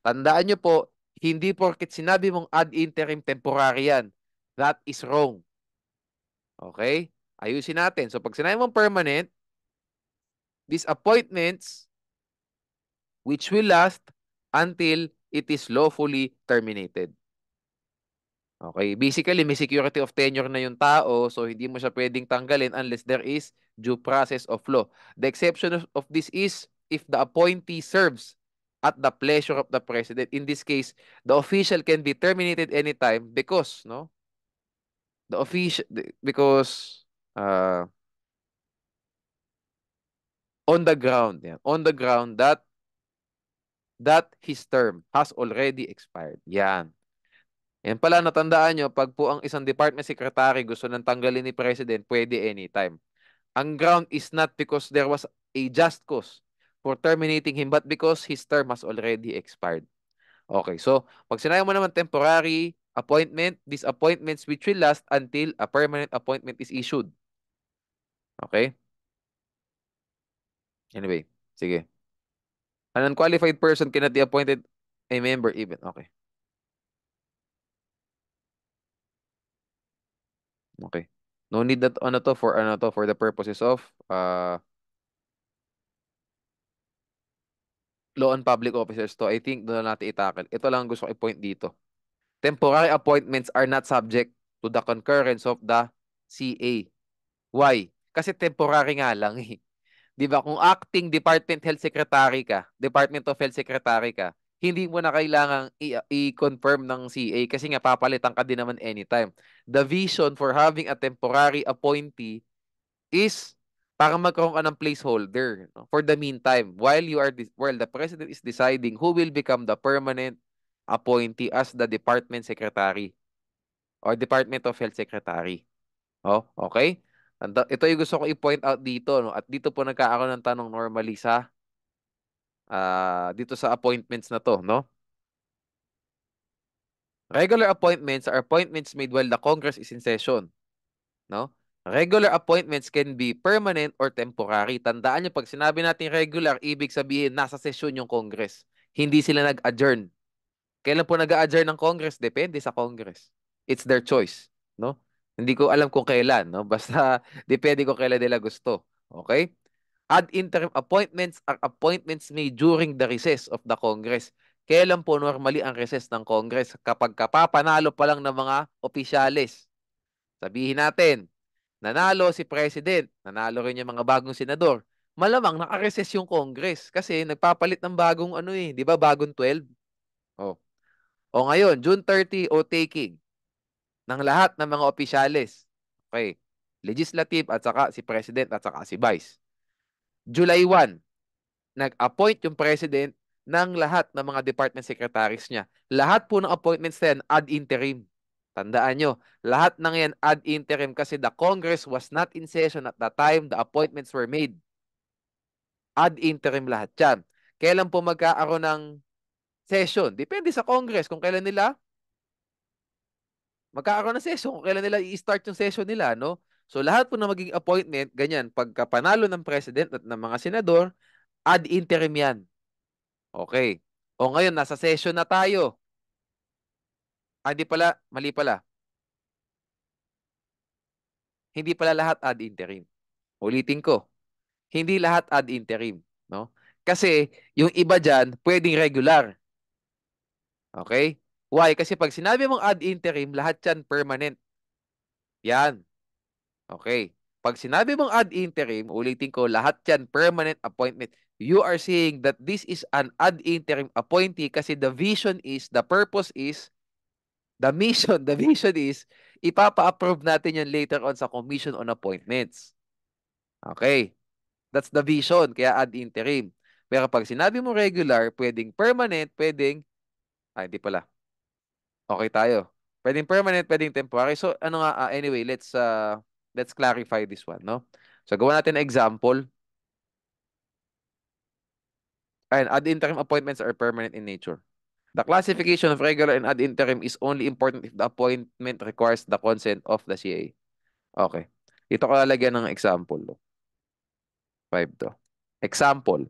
Tandaan nyo po, hindi porket sinabi mong ad interim, temporary yan. That is wrong. Okay? Ayusin natin. So, pag sinabi mong permanent, these appointments which will last until it is lawfully terminated. Okay, basically may security of tenure na yung tao, so hindi mo siya pwedeng tanggalin unless there is due process of law. The exception of this is if the appointee serves at the pleasure of the president. In this case, the official can be terminated anytime because, no? Because on the ground, yeah, on the ground that his term has already expired. Yan. Yan pala, natandaan nyo, pag po ang isang department secretary gusto nang tanggalin ni President, pwede anytime. Ang ground is not because there was a just cause for terminating him, but because his term has already expired. Okay, so pag sinabi mo naman temporary, These appointments which will last until a permanent appointment is issued. Okay? Anyway, sige. An unqualified person cannot be appointed a member even. Okay. Okay. No need that ano to for the purposes of law on public officers to. I think doon na natin itakal. Ito lang ang gusto ko i-point dito. Temporary appointments are not subject to the concurrence of the CA. Why? Kasi temporary nga lang eh. 'Di ba? Kung acting Department Health Secretary ka, Department of Health Secretary ka, hindi mo na kailangang i-confirm ng CA kasi nga papalitan ka din naman anytime. The vision for having a temporary appointee is para magkaroon ka ng placeholder, no? For the meantime, while the president is deciding who will become the permanent appointee as the department secretary or Department of Health Secretary. Oh, okay? Ito yung gusto ko i-point out dito, no? At dito po nagkakaroon ng tanong normally sa dito sa appointments na to, no? Regular appointments are appointments made while the Congress is in session, no? Regular appointments can be permanent or temporary. Tandaan niyo, pag sinabi natin regular, ibig sabihin nasa sesyon yung Congress. Hindi sila nag-adjourn. Kailan po nag-adjourn ng Congress? Depende sa Congress. It's their choice, no? Hindi ko alam kung kailan, no? Basta depende kung kailan nila gusto. Okay? Ad interim appointments are appointments made during the recess of the Congress. Kailan po normally ang recess ng Congress? Kapag kapapanalo pa lang ng mga opisyales. Sabihin natin, nanalo si President, nanalo rin yung mga bagong senador. Malamang naka-recess yung Congress kasi nagpapalit ng bagong ano eh, 'di ba? Bagong 12. Oh. O ngayon, June 30 o taking ng lahat ng mga opisyales. Okay. Legislative at saka si President at saka si Vice. July 1, nag-appoint yung President ng lahat ng mga department secretaries niya. Lahat po ng appointments na yan ad interim. Tandaan nyo, lahat ng yan ad interim kasi the Congress was not in session at the time the appointments were made. Ad interim lahat yan. Kailan po magkakaroon ng session? Depende sa Congress kung kailan nila magkakaroon ng session, kung kailan nila i-start yung session nila, no? So lahat po na magiging appointment, ganyan, pagka panalo ng President at ng mga senador, ad interim yan. Okay. O ngayon, nasa session na tayo. Hindi pala, mali pala. Hindi pala lahat ad interim. Ulitin ko, hindi lahat ad interim, no? Kasi yung iba diyan pwedeng regular. Okay? Why? Kasi pag sinabi mong ad interim, lahat 'yan permanent. Yan. Okay. Pag sinabi mong ad interim, ulitin ko, lahat 'yan permanent appointment. You are saying that this is an ad interim appointee kasi the purpose is, the vision is, ipapa-approve natin yan later on sa Commission on Appointments. Okay. That's the vision, kaya ad interim. Pero pag sinabi mo regular, pwedeng permanent, hindi pala. Okay tayo. Pwedeng permanent, pwedeng temporary. So, ano nga, anyway, let's clarify this one, no? So, gawa natin example. Ayan, ad interim appointments are permanent in nature. The classification of regular and ad interim is only important if the appointment requires the consent of the CA. Okay. Dito ko lalagyan ng example. 5 to. Example.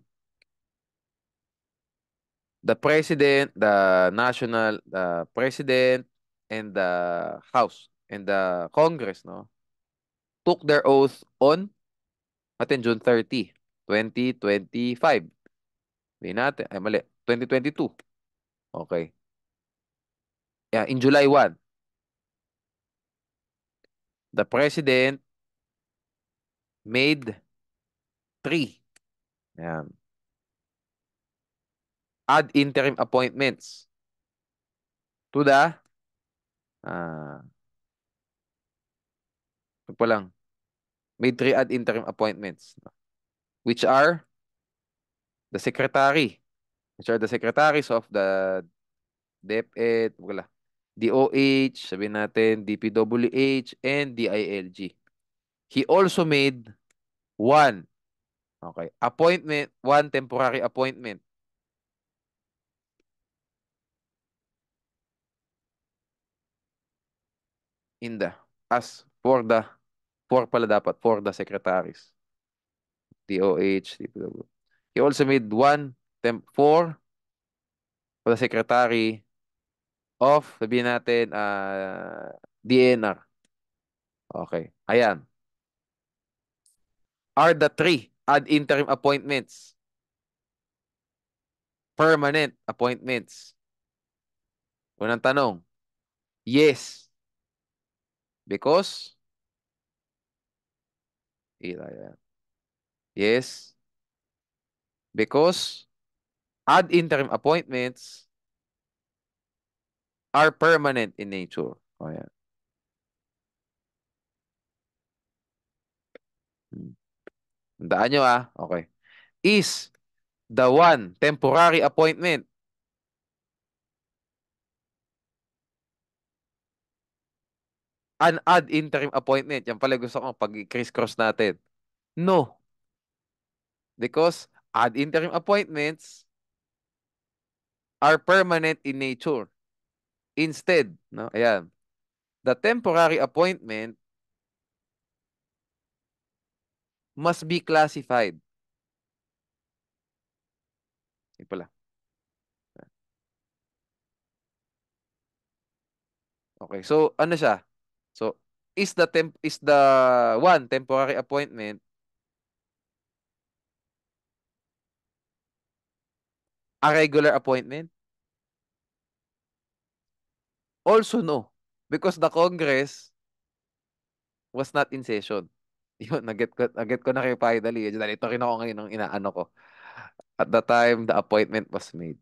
The president and the House and the Congress, no, took their oath on June 30, 2025. Hindi natin, ay mali, 2022. Okay. Yeah, in July 1, the president made three yan, ad interim appointments to the uh, ito pa lang, made three ad interim appointments which are the secretary, which are the secretaries of the DepEd, wala, DOH, sabihin natin, DPWH, and DILG. He also made one, okay, one temporary appointment. in the, as for the, for pala dapat, for the secretaries. DOH, DPW. He also made one for the secretary of, sabihin natin, DNR. Okay. Ayan. Are the three ad interim appointments permanent appointments? Unang tanong, yes. Because, yan. Yes. Because ad interim appointments are permanent in nature. O yan. Hmm. Tandaan nyo Okay. Is the one temporary appointment an ad interim appointment? Yan pala gusto kong pag-criss-cross natin. No. Because ad interim appointments are permanent in nature. Instead, no? Ayan. The temporary appointment must be classified. Yun pala. Okay. So, ano siya? So, is the one temporary appointment a regular appointment? Also no. Because the Congress was not in session. Yun, naget ko na kay finally. Dahil ito rin ako ngayon ng inaano ko. At the time the appointment was made.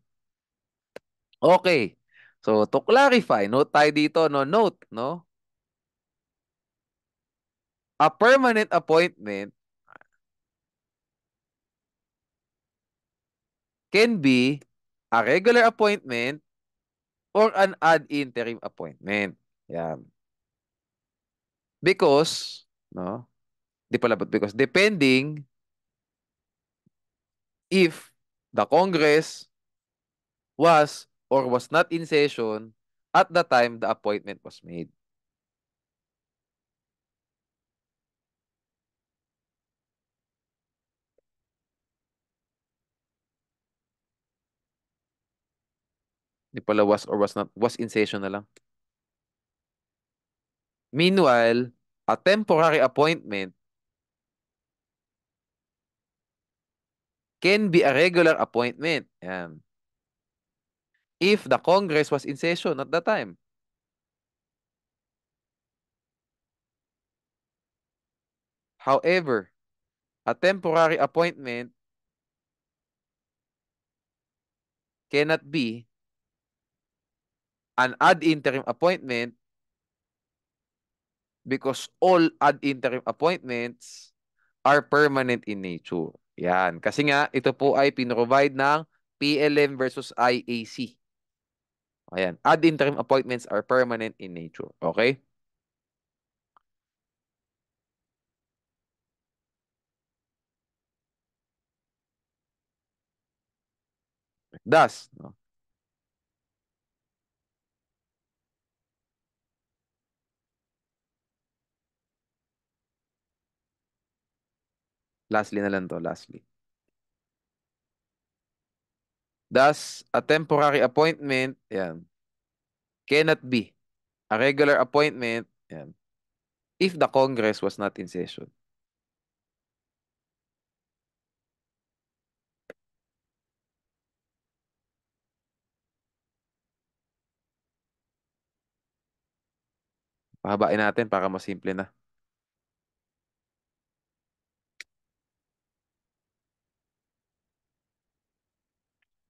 Okay. So, to clarify, note tayo dito, no? Note, no? A permanent appointment can be a regular appointment or an ad interim appointment. Yan. Because, no? Di pala, but because depending if the Congress was or was not in session at the time the appointment was made. Di pala was or was not, was in session na lang. Meanwhile, a temporary appointment can be a regular appointment. Yan. If the Congress was in session at the time. However, a temporary appointment cannot be an ad interim appointment because all ad interim appointments are permanent in nature. Yan. Kasi nga, ito po ay pinrovide ng PLM versus IAC. Ayan. Ad interim appointments are permanent in nature. Okay? Thus, no? Lastly na lang to, lastly. Thus, a temporary appointment, yan, cannot be a regular appointment, yan, if the Congress was not in session. Pahabain natin para mas simple na.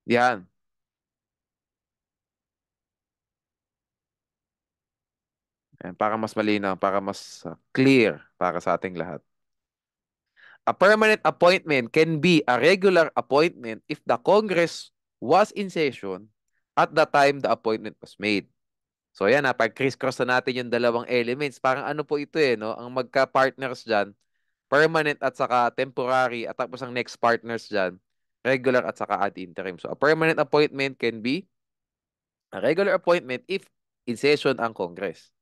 Yan. Yan, para mas malinaw, para mas clear para sa ating lahat. A permanent appointment can be a regular appointment if the Congress was in session at the time the appointment was made. So yan pag criss-cross na natin yung dalawang elements, parang ano po ito no? Ang magka-partners dyan, permanent at saka temporary, at tapos ang next partners dyan, regular at saka ad interim. So a permanent appointment can be a regular appointment if in session ang Congress.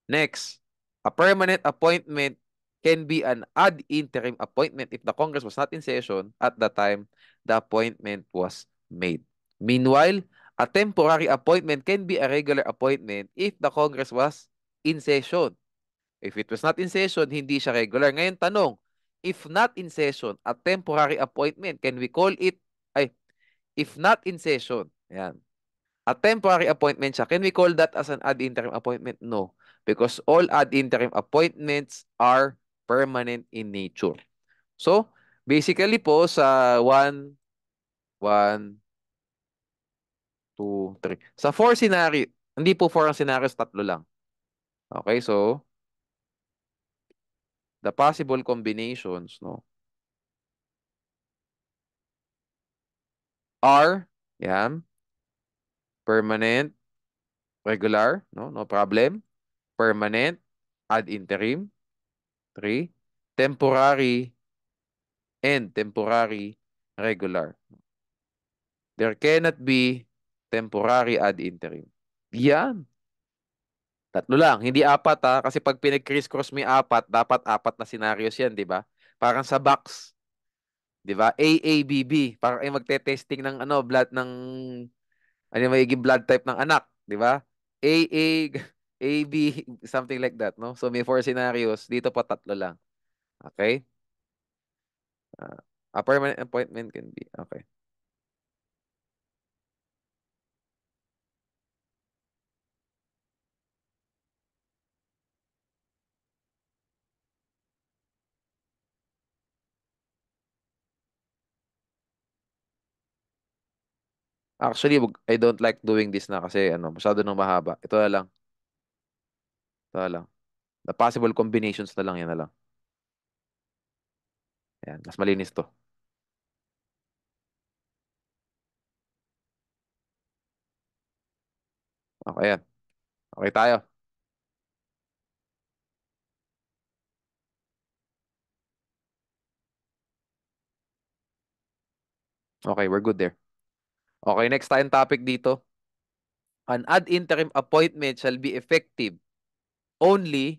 Next, a permanent appointment can be an ad interim appointment if the Congress was not in session at the time the appointment was made. Meanwhile, a temporary appointment can be a regular appointment if the Congress was in session. If it was not in session, hindi siya regular. Ngayon, tanong, if not in session, a temporary appointment, can we call it, ay, if not in session, yan, a temporary appointment siya. Can we call that as an ad interim appointment? No. Because all ad interim appointments are permanent in nature. So, basically po sa 2, 3. Sa 4 scenario, hindi po 4 ang scenarios, tatlo lang. Okay, so, the possible combinations, no, are, yan, permanent, regular, no, no problem. Permanent, ad interim, 3. Temporary, and temporary, regular. There cannot be temporary ad interim. Yan. Tatlo lang. Hindi apat ha. Kasi pag pinag-criss-cross mo yung apat, dapat apat na scenarios yan, di ba? Parang sa box. Di ba? A, A, B, B. Parang ay magte-testing ng ano, blood ng, ano yung magiging blood type ng anak. Di ba? A, A, A, B, something like that, no? So may four scenarios. Dito po tatlo lang. Okay? A permanent appointment can be. Okay. Actually, I don't like doing this na kasi ano, masyado nang mahaba. Ito na lang. Ito na lang. The possible combinations na lang yan na lang. Yan, mas malinis to. Okay yan. Okay tayo. Okay, we're good there. Okay, next tayong topic dito. An ad interim appointment shall be effective only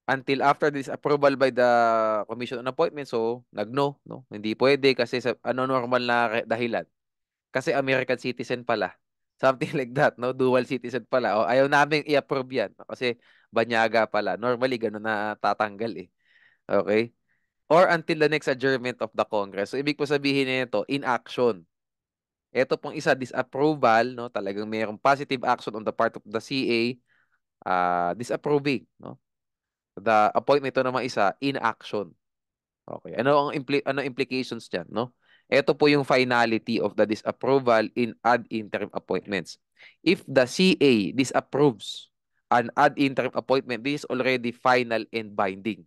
until after this approval by the Commission on Appointments. So, nag-no, no? Hindi pwede kasi sa ano normal na dahilan. Kasi American citizen pala. Something like that, no? Dual citizen pala. O, ayaw namin i-approve yan. Kasi banyaga pala. Normally, ganun na tatanggal eh. Okay? Or until the next adjournment of the Congress. So, ibig po sabihin nito, inaction. Ito pong isa, disapproval, no? Talagang mayroong positive action on the part of the CA, disapproving, no? The appointment ito naman isa, inaction. Okay. Ano implications diyan, no? Ito po yung finality of the disapproval in ad interim appointments. If the CA disapproves an ad interim appointment, this is already final and binding.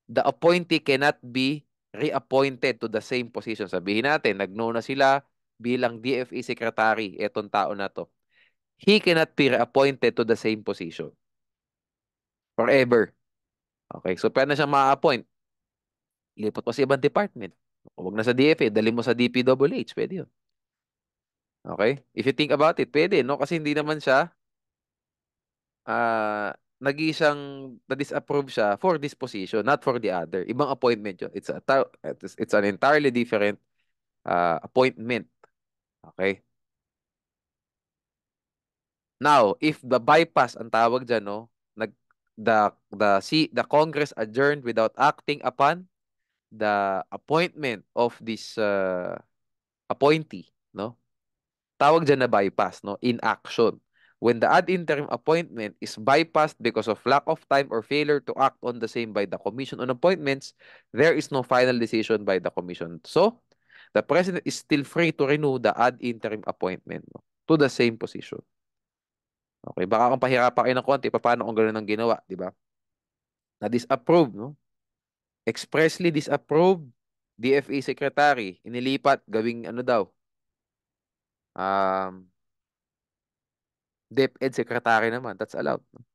The appointee cannot be reappointed to the same position. Sabihin natin, nag-no na sila bilang DFA secretary, etong tao na to. He cannot be reappointed to the same position forever. Okay, so pwede na siyang ma-appoint. Ilipat mo sa ibang department. Huwag na sa DFA, dali mo sa DPWH. Pwede yun. Okay? If you think about it, pwede, no? Kasi hindi naman siya, nag-iisang na-disapprove siya for this position, not for the other. Ibang appointment yun. It's an entirely different appointment. Okay? Now, if the bypass ang tawag diyan, no, the Congress adjourned without acting upon the appointment of this appointee, no? Tawag diyan na bypass, no, inaction. When the ad interim appointment is bypassed because of lack of time or failure to act on the same by the Commission on Appointments, there is no final decision by the Commission. So, the President is still free to renew the ad interim appointment, no, to the same position. Okay, baka kung pahirapan kayo ng konti, paano kung gano'n ang ginawa, di ba? Na-disapprove, no? Expressly disapproved, DFA Secretary, inilipat, gawing ano daw, um, DepEd Secretary naman, that's allowed. No?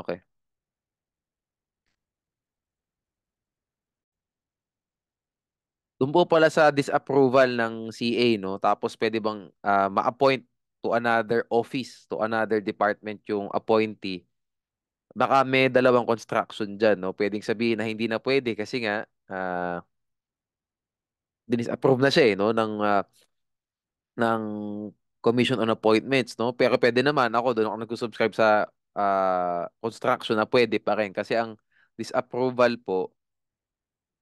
Okay. Doon po pala sa disapproval ng CA, no? Tapos pwede bang ma-appoint to another office, to another department yung appointee. Baka may dalawang construction dyan, no? Pwedeng sabihin na hindi na pwede kasi nga dinisapprove na siya, no? Ng Commission on Appointments, no? Pero pwede naman ako, doon ako nag-subscribe sa construction na pwede pa rin kasi ang disapproval po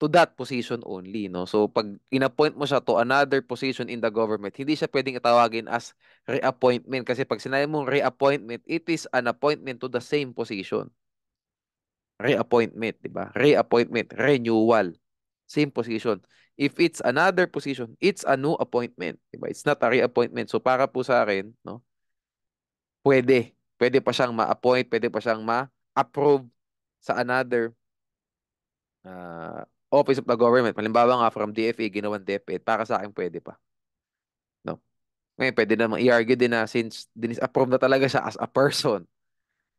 to that position only, no? So, pag inappoint mo siya to another position in the government, hindi siya pwedeng itawagin as reappointment kasi pag sinabi mong reappointment, it is an appointment to the same position. Reappointment, di ba? Reappointment, renewal, same position. If it's another position, it's a new appointment, di ba? It's not a reappointment. So, para po sa akin, no? Pwede. Pwede pa siyang ma-appoint, pwede pa siyang ma-approve sa another office of the government. Halimbawa nga from DFA, ginawang DepEd, para sa akin pwede pa. No? Ngayon, pwede namang i-argue din na since dinis-approve na talaga siya as a person,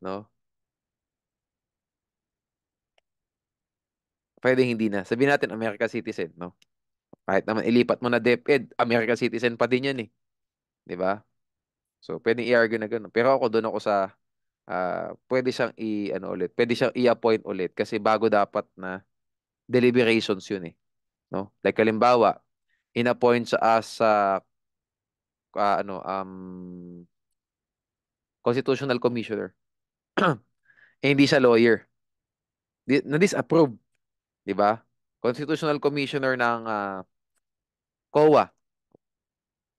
no? Pwede hindi na. Sabihin natin American citizen, no? Kahit naman ilipat mo na DepEd, American citizen pa din yan eh. Di ba? So, pwedeng i-argue na gano'n. Pero ako doon ako sa pwede siyang ano ulit, pwede siyang i-appoint ulit kasi bago dapat na deliberations yun eh, no? Like halimbawa, in-appoint siya as constitutional commissioner. Eh, hindi siya lawyer. Na-disapprove, di ba? Constitutional commissioner ng COA.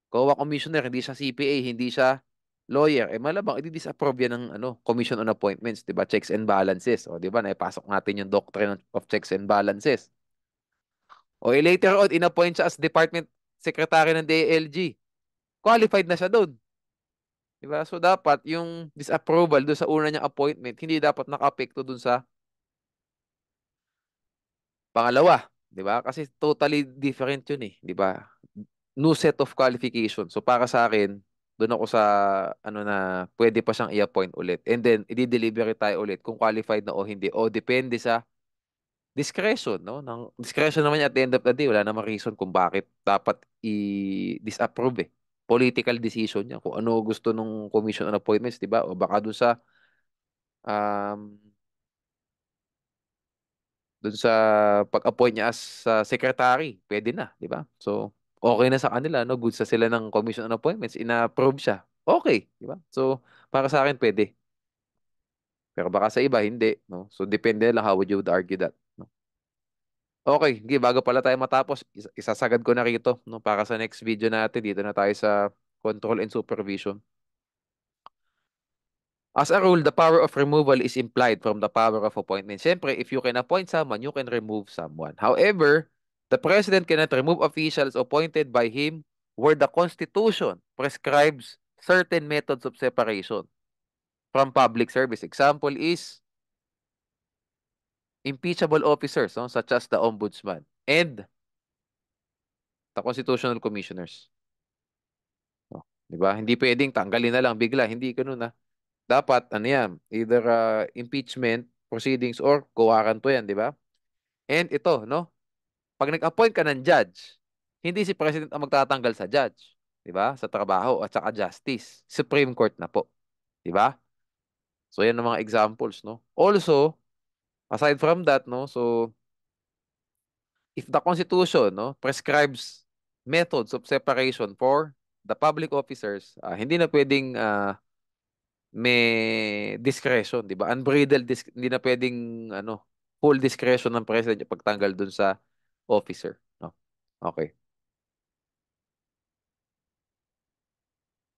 COA commissioner, hindi siya CPA, hindi siya lawyer. Eh malamang i-disapprove yan ng Commission on Appointments, di ba? Checks and balances. O di ba? Naipasok natin yung doctrine of checks and balances. O later on, in-appoint siya as Department Secretary ng DILG. Qualified na siya doon. Diba? So, dapat yung disapproval doon sa una niyang appointment, hindi dapat naka-apekto doon sa pangalawa. Diba? Kasi totally different yun eh. Diba? New set of qualifications. So, para sa akin, doon ako sa na pwede pa siyang i-appoint ulit. And then, i-deliberate tayo ulit kung qualified na o hindi. O depende sa discretion, no? Discretion naman niya at the end of the day, wala namang reason kung bakit dapat i-disapprove eh. Political decision niya kung ano gusto nung Commission on Appointments, di ba? O baka um, dun sa pag-appoint niya as secretary, pwede na, di ba? So, okay na sa kanila, no? Good sa sila ng Commission on Appointments, ina-approve siya. Okay, di ba? So, para sa akin, pwede. Pero baka sa iba, hindi, no? So, depende lang how would you would argue that. No? Okay, okay, bago pala tayo matapos, isasagad ko na rito, no, para sa next video natin. Dito na tayo sa control and supervision. As a rule, the power of removal is implied from the power of appointment. Siyempre, if you can appoint someone, you can remove someone. However, the president cannot remove officials appointed by him where the Constitution prescribes certain methods of separation from public service. Example is impeachable officers, no, such as the ombudsman and the constitutional commissioners. Oh, 'di ba? Hindi pwedeng tanggalin na lang bigla, hindi ganoon na. Dapat ano 'yan, either impeachment proceedings or kuwaranto 'yan, 'di ba? And ito, no? Pag nag-appoint ka ng judge, hindi si president ang magtatanggal sa judge, 'di ba? Sa trabaho at saka justice. Supreme Court na po, 'di ba? So 'yan ang mga examples, no? Also, aside from that, no? So if the Constitution, no, prescribes methods of separation for the public officers, hindi na pwedeng may discretion, 'di ba? Unbridled hindi na pwedeng full discretion ng president yung pagtanggal dun sa officer, no? Okay.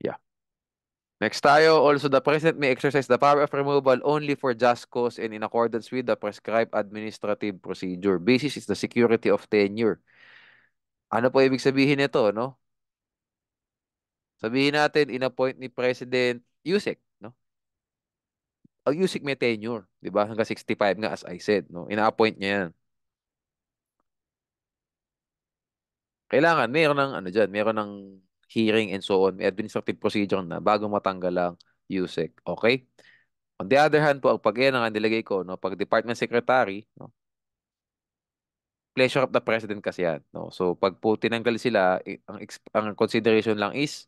Yeah. Next tayo, also the president may exercise the power of removal only for just cause and in accordance with the prescribed administrative procedure. Basis is the security of tenure. Ano po ibig sabihin nito, no? Sabihin natin, in-appoint ni President Yusek, no? Ang Yusek may tenure, di ba? Hanggang 65 nga, as I said, no? Ina-appoint niya yan. Kailangan, mayroon ng, mayroon ng hearing and so on, may administrative procedure na bago matanggal ang Yusek. Okay? On the other hand po, pag yan ang nilagay ko, no? Pag Department Secretary, no? pleasure of the president kasi yan, no? So pag po tinanggal sila, ang consideration lang is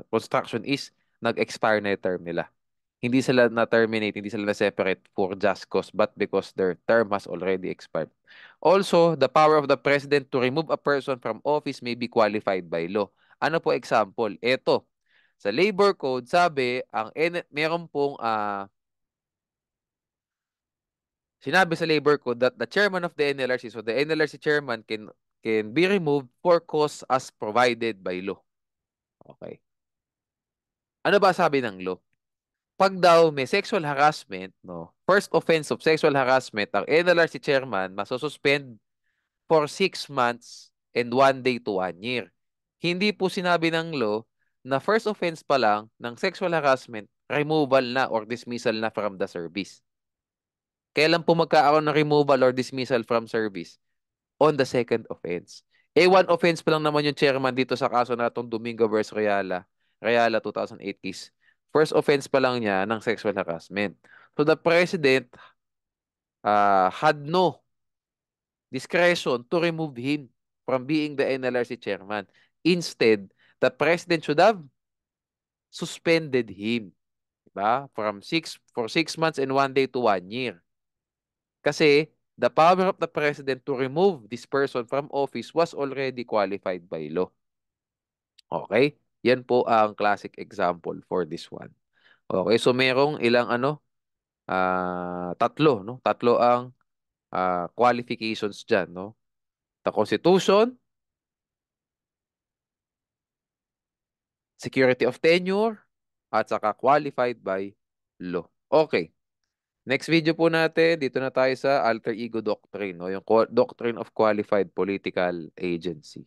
construction is nag-expire na yung term nila. Hindi sila na-terminate, hindi sila na-separate for just cause, but because their term has already expired. Also, the power of the president to remove a person from office may be qualified by law. Ano po example? Ito, sa labor code, sabi, meron pong sinabi sa labor code that the chairman of the NLRC, so the NLRC chairman can be removed for cause as provided by law. Okay. Ano ba sabi ng law? Pag daw may sexual harassment, no, first offense of sexual harassment, ang NLRC chairman masususpend for 6 months and 1 day to 1 year. Hindi po sinabi ng law na first offense pa lang ng sexual harassment, removal na or dismissal na from the service. Kailan po magkakaroon ng removal or dismissal from service? On the second offense. One offense pa lang naman yung chairman dito sa kaso natong Domingo versus Rayala. Rayala 2008 case. First offense pa lang niya ng sexual harassment. So the president had no discretion to remove him from being the NLRC chairman. Instead, the president should have suspended him, diba? For 6 months and 1 day to 1 year. Kasi the power of the president to remove this person from office was already qualified by law. Okay? Yan po ang classic example for this one. Okay, so merong ilang tatlo, no? Tatlo ang qualifications dyan, no? The Constitution, security of tenure, at saka qualified by law. Okay. Next video po natin, dito na tayo sa alter ego doctrine, no? Yung doctrine of qualified political agency.